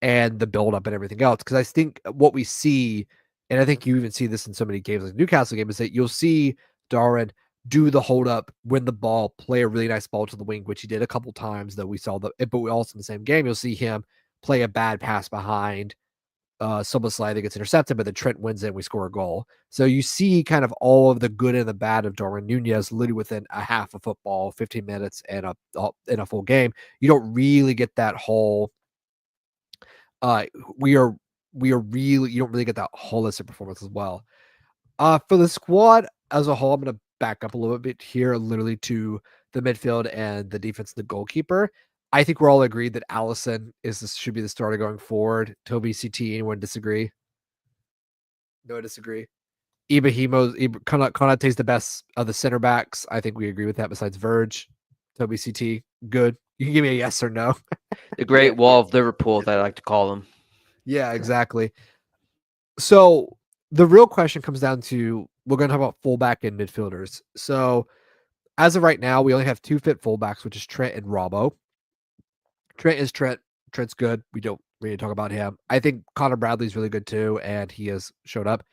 and the build up and everything else. Because I think what we see, and I think you even see this in so many games like the Newcastle game, is that you'll see Darwin do the hold up, win the ball, play a really nice ball to the wing, which he did a couple times that we saw. But we also in the same game, you'll see him play a bad pass behind Szoboszlai that gets intercepted, but then Trent wins it and we score a goal. So you see kind of all of the good and the bad of Darwin Nunez literally within a half of football, 15 minutes and in a full game. You don't really get that whole you don't really get that holistic performance as well. For the squad as a whole, I'm going to back up a little bit here, literally to the midfield and the defense and the goalkeeper. I think we're all agreed that Allison should be the starter going forward. Toby, CT, anyone disagree? No, I disagree. Konate's the best of the center backs. I think we agree with that besides Verge. Toby, CT, good. You can give me a yes or no. The Great Wall of Liverpool, as I like to call them. Yeah, exactly. So the real question comes down to, we're going to talk about fullback and midfielders. So as of right now, we only have 2 fit fullbacks, which is Trent and Robbo. Trent is Trent. Trent's good. We don't really talk about him. I think Connor Bradley's really good too, and he has showed up.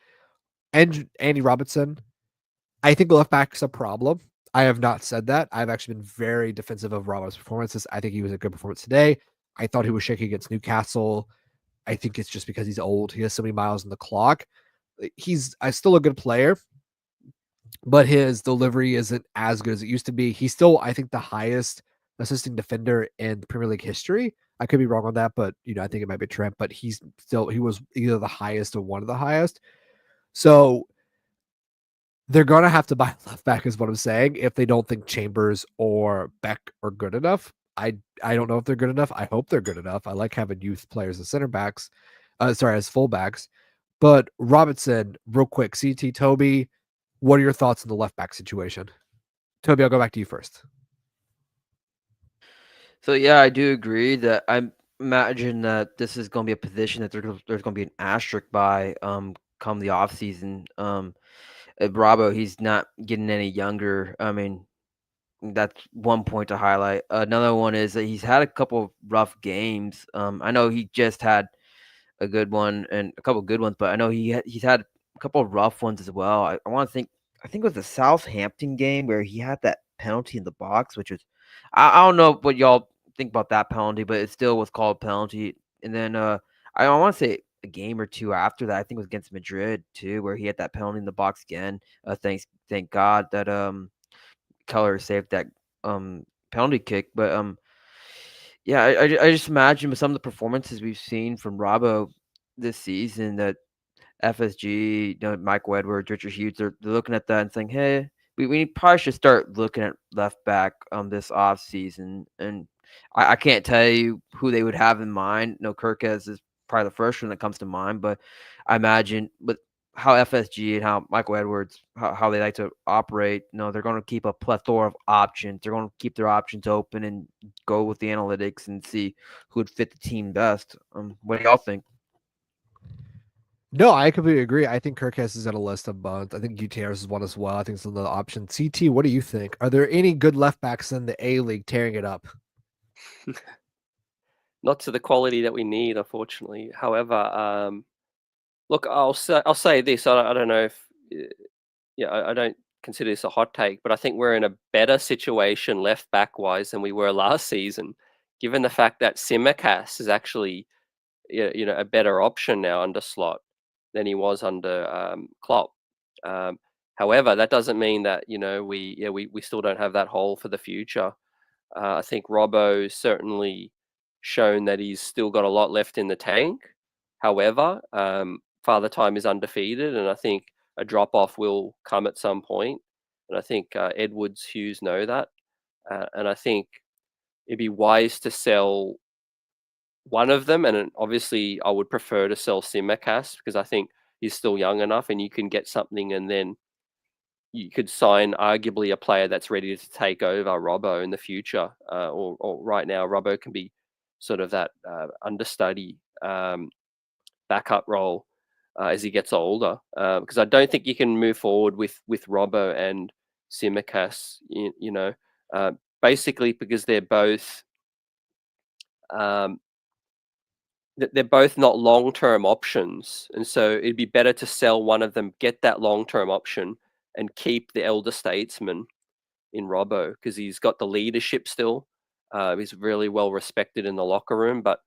And Andy Robertson, I think left back's a problem. I have not said that. I've actually been very defensive of Robo's performances. I think he was a good performance today. I thought he was shaky against Newcastle. I think it's just because he's old. He has so many miles on the clock. He's still a good player, but his delivery isn't as good as it used to be. He's still, I think, the highest assisting defender in Premier League history. I could be wrong on that, but I think it might be Trent. But he was either the highest or one of the highest. So they're gonna have to buy left back, is what I'm saying, if they don't think Chambers or Beck are good enough. I don't know if they're good enough. I hope they're good enough. I like having youth players as center backs, as fullbacks. But Robinson, real quick, CT Toby, what are your thoughts on the left back situation? Toby, I'll go back to you first. So yeah, I do agree that I imagine that this is going to be a position that there's going to be an asterisk by come the off season. Bravo, he's not getting any younger. I mean, that's one point to highlight. Another one is that he's had a couple of rough games. I know he just had a good one and a couple of good ones, but I know he's had a couple of rough ones as well. I want to think. I think it was the Southampton game where he had that penalty in the box, which was I don't know what y'all think about that penalty, but it still was called penalty. And then I want to say a game or two after that, I think it was against Madrid too, where he had that penalty in the box again. Thank God that Keller saved that penalty kick. But yeah, I just imagine with some of the performances we've seen from Robbo this season that FSG, Michael Edwards, Richard Hughes, they're looking at that and saying, hey, we probably should start looking at left back this off season. And I can't tell you who they would have in mind. No, Kirkes is probably the first one that comes to mind, but I imagine with how FSG and how Michael Edwards, how they like to operate, they're going to keep a plethora of options. They're going to keep their options open and go with the analytics and see who would fit the team best. What do y'all think? No, I completely agree. I think Kirkes is at a list of both. I think Gutierrez is one as well. I think it's another option. CT, what do you think? Are there any good left backs in the A League tearing it up? Not to the quality that we need, unfortunately. However, look, I'll say this. I don't know if, I don't consider this a hot take, but I think we're in a better situation left back wise than we were last season, given the fact that Simicast is actually, a better option now under Slot than he was under Klopp. However, that doesn't mean that we still don't have that hole for the future. I think Robbo's certainly shown that he's still got a lot left in the tank. However, Father Time is undefeated, and I think a drop off will come at some point. And I think Edwards, Hughes know that, and I think it'd be wise to sell one of them, and obviously I would prefer to sell Simicast because I think he's still young enough, and you can get something, and then you could sign arguably a player that's ready to take over Robbo in the future, or right now Robbo can be sort of that understudy backup role as he gets older, because I don't think you can move forward with Robbo and Simicast, basically because they're both not long-term options, and so it'd be better to sell one of them, get that long-term option, and keep the elder statesman in Robbo because he's got the leadership still. He's really well respected in the locker room, but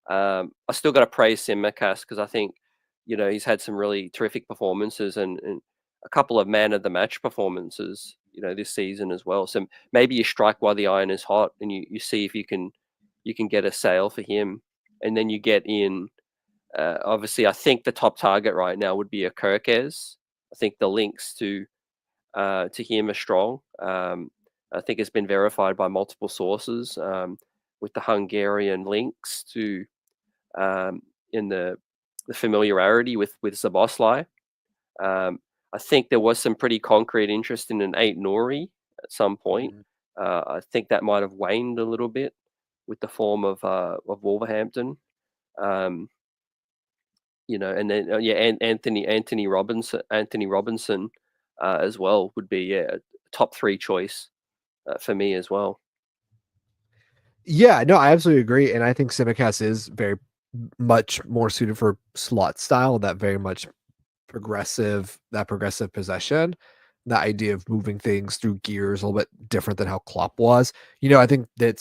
I still got to praise Simicast because I think he's had some really terrific performances and a couple of man of the match performances this season as well. So maybe you strike while the iron is hot and you see if you can get a sale for him. And then you get in, obviously, I think the top target right now would be a Kirkes. I think the links to him are strong. I think it's been verified by multiple sources with the Hungarian links to in the familiarity with Zaboslai. I think there was some pretty concrete interest in an 8 Nori at some point. I think that might have waned a little bit with the form of Wolverhampton, and then and Anthony Robinson as well would be a top 3 choice for me as well. Yeah, no, I absolutely agree, and I think Simicast is very much more suited for Slot style, that very much progressive possession. the idea of moving things through gears a little bit different than how Klopp was. I think that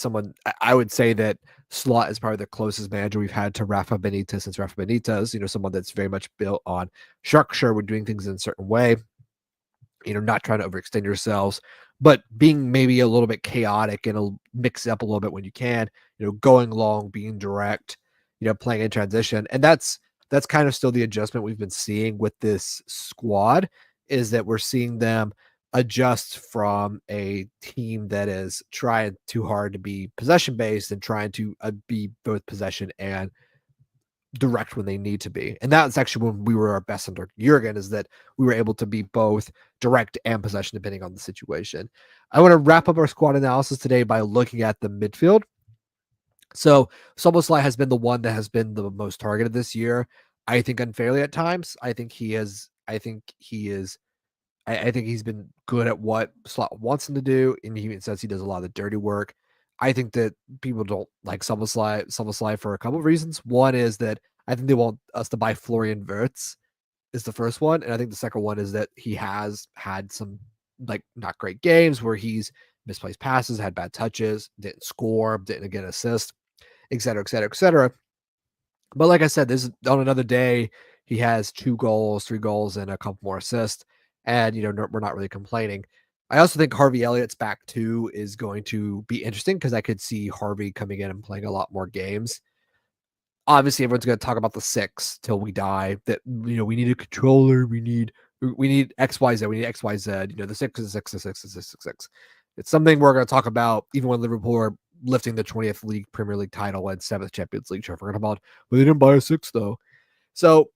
I would say that Slot is probably the closest manager we've had to Rafa Benitez since Rafa Benitez, someone that's very much built on structure, with doing things in a certain way, not trying to overextend yourselves, but being maybe a little bit chaotic and mix it up a little bit when you can, going long, being direct, playing in transition. And that's kind of still the adjustment we've been seeing with this squad, is that we're seeing them adjust from a team that is trying too hard to be possession based and trying to be both possession and direct when they need to be. And that's actually when we were our best under Jurgen, is that we were able to be both direct and possession depending on the situation. I want to wrap up our squad analysis today by looking at the midfield. So Soboslai has been the one that has been the most targeted this year. I think unfairly at times. I think he's been good at what Slot wants him to do, and he even says he does a lot of the dirty work. I think that people don't like Soboslai for a couple of reasons. One is that I think they want us to buy Florian Wirtz, is the first one, and I think the second one is that he has had some not great games where he's misplaced passes, had bad touches, didn't score, didn't get an assist, et cetera, et cetera, et cetera. But like I said, this is on another day, he has 2 goals, 3 goals, and a couple more assists. And, we're not really complaining. I also think Harvey Elliott's back too is going to be interesting, because I could see Harvey coming in and playing a lot more games. Obviously, everyone's going to talk about the 6 till we die, that, we need a controller. We need XYZ. We need XYZ. The 6 is 6 is 6 is 6 is 6. It's something we're going to talk about even when Liverpool are lifting the 20th league Premier League title and 7th Champions League trophy. We're going to talk about, well, they didn't buy a 6 though. So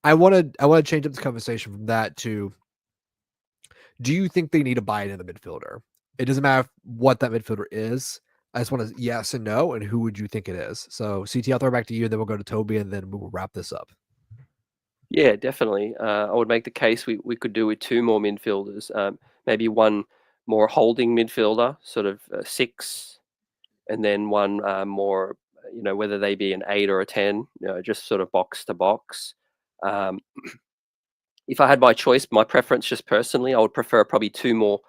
I want to change up the conversation from that to, do you think they need to buy into the midfielder? It doesn't matter what that midfielder is. I just want to yes and no, and who would you think it is? So CT, I'll throw it back to you, and then we'll go to Toby, and then we'll wrap this up. Yeah, definitely. I would make the case we could do with 2 more midfielders. Maybe one more holding midfielder, sort of 6, and then one more, whether they be an 8 or a 10, just sort of box to box. If I had my choice, my preference just personally, I would prefer probably 2 more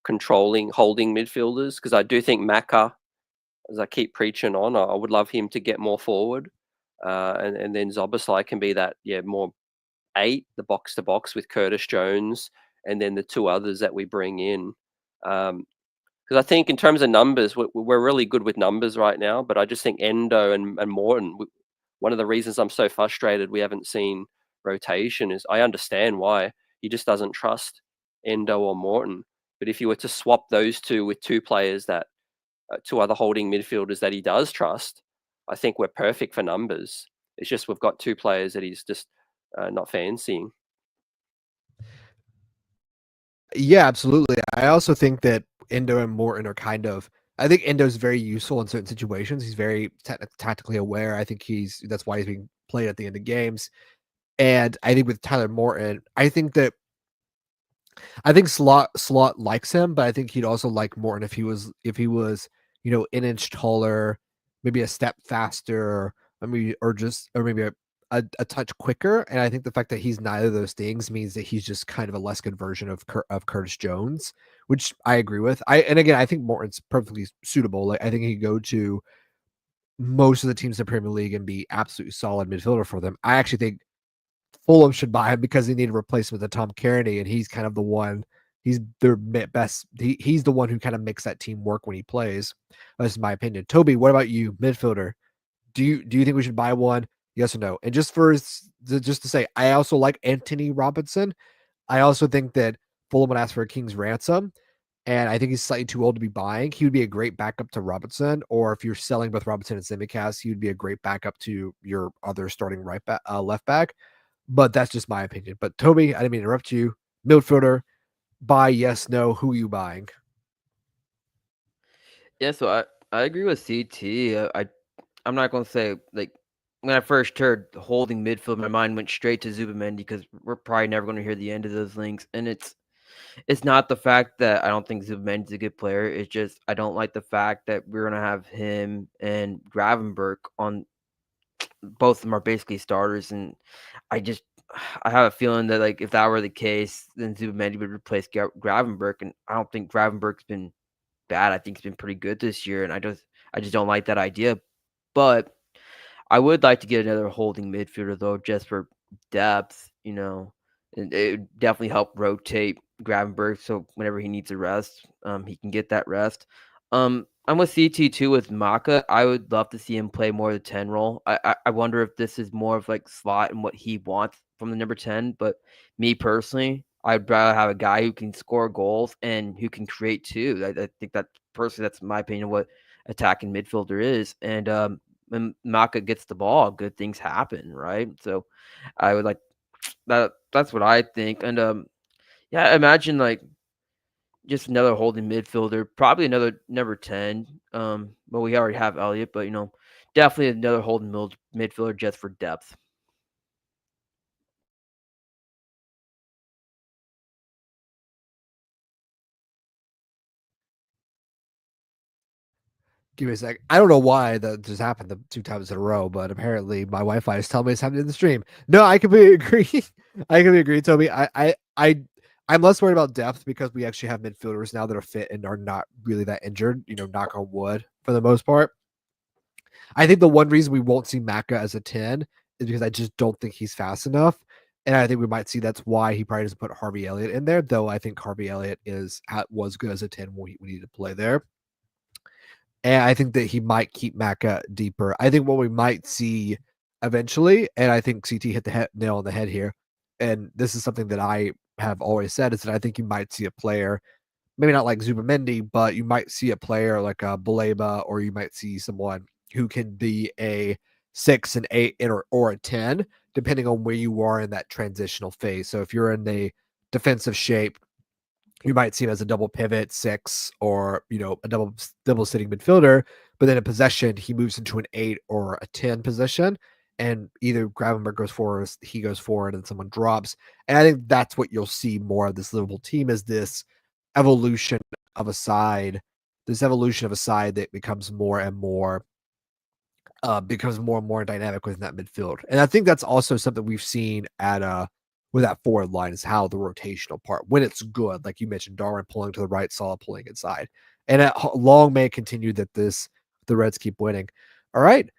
controlling, holding midfielders, because I do think Maka, as I keep preaching on, I would love him to get more forward. And then Zoboslai can be that, more 8, the box to box with Curtis Jones, and then the 2 others that we bring in. Because I think in terms of numbers, we're really good with numbers right now, but I just think Endo and Morton, one of the reasons I'm so frustrated we haven't seen rotation is I understand why. He just doesn't trust Endo or Morton. But if you were to swap those 2 with 2 players that 2 other holding midfielders that he does trust, I think we're perfect for numbers. It's just we've got 2 players that he's just not fancying. Yeah, absolutely. I also think that Endo and Morton are I think Endo's very useful in certain situations. He's very tactically aware. I think that's why he's being played at the end of games. And I think with Tyler Morton, I think Slot likes him, but I think he'd also like Morton if he was an inch taller, maybe a step faster, or maybe a touch quicker. And I think the fact that he's neither of those things means that he's just kind of a less good version of Curtis Jones, which I agree with. And again, I think Morton's perfectly suitable. Like, I think he could go to most of the teams in the Premier League and be absolutely solid midfielder for them. I actually think Fulham should buy him because they need a replacement to Tom Kearney, and he's kind of the one. He's their best. He's the one who kind of makes that team work when he plays. That's my opinion. Toby, what about you, midfielder? Do you think we should buy one? Yes or no? And just to say, I also like Anthony Robinson. I also think that Fulham would ask for a king's ransom, and I think he's slightly too old to be buying. He would be a great backup to Robinson, or if you're selling both Robinson and Simicast, he would be a great backup to your other starting left back. But that's just my opinion. But Toby, I didn't mean to interrupt you. Midfielder, buy, yes, no. Who are you buying? Yeah, so I agree with CT. I'm not gonna say like when I first heard holding midfield, my mind went straight to Zubamendi because we're probably never going to hear the end of those links. And it's not the fact that I don't think Zubamendi's a good player. It's just I don't like the fact that we're gonna have him and Gravenberg on both of them are basically starters, and I just I have a feeling that like if that were the case, then Zubamendi would replace Gravenberch, and I don't think Gravenberch's been bad. I think he's been pretty good this year, and I just don't like that idea. But I would like to get another holding midfielder though, just for depth, and it would definitely help rotate Gravenberch so whenever he needs a rest, he can get that rest. I'm with CT2 with Maka. I would love to see him play more of the 10 role. I wonder if this is more of like slot and what he wants from the number 10. But me personally, I'd rather have a guy who can score goals and who can create too. I think that personally, that's my opinion of what attacking midfielder is. And when Maka gets the ball, good things happen, right? So I would like that. That's what I think. And yeah, imagine like just another holding midfielder, probably another number 10. But we already have Elliott, but definitely another holding midfielder just for depth. Give me a sec. I don't know why that just happened the 2 times in a row, but apparently my Wi-Fi is telling me it's happening in the stream. No, I completely agree. I completely agree, Toby. I'm less worried about depth because we actually have midfielders now that are fit and are not really that injured. Knock on wood for the most part. I think the one reason we won't see Maka as a 10 is because I just don't think he's fast enough. And I think we might see that's why he probably doesn't put Harvey Elliott in there, though I think Harvey Elliott was good as a 10 when we needed to play there. And I think that he might keep Maka deeper. I think what we might see eventually, and I think CT hit the nail on the head here, and this is something that I have always said, is that I think you might see a player, maybe not like Zubamendi, but you might see a player like a Baleba, or you might see someone who can be a 6 and 8 or a 10, depending on where you are in that transitional phase. So if you're in the defensive shape, you might see him as a double pivot 6 or a double sitting midfielder, but then in possession he moves into an 8 or a 10 position, and either Gravenberch goes forward, he goes forward, and someone drops. And I think that's what you'll see more of this Liverpool team, is this evolution of a side, that becomes more and more dynamic within that midfield. And I think that's also something we've seen at with that forward line, is how the rotational part, when it's good, like you mentioned, Darwin pulling to the right, Salah pulling inside. And long may it continue that the Reds keep winning. All right.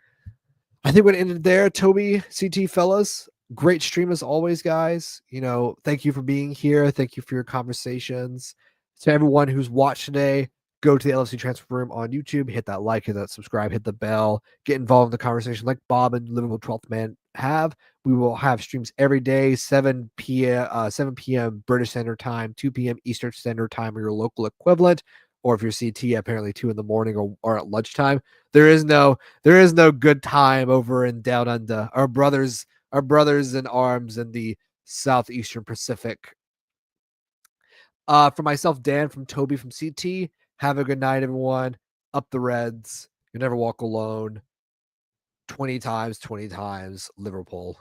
I think we're gonna end it there. Toby, CT, fellas, great stream as always, guys. Thank you for being here. Thank you for your conversations. To everyone who's watched today, go to the LFC Transfer Room on YouTube, hit that like, hit that subscribe, hit the bell, get involved in the conversation like Bob and Liverpool 12th Man have. We will have streams every day, 7 p.m. British Standard Time, 2 p.m. Eastern Standard Time, or your local equivalent. Or if you're CT, apparently 2 in the morning or at lunchtime. There is no good time over in down under. Our brothers in arms in the southeastern Pacific. For myself, Dan, from Toby, from CT, have a good night, everyone. Up the Reds. You never walk alone. 20 times, Liverpool.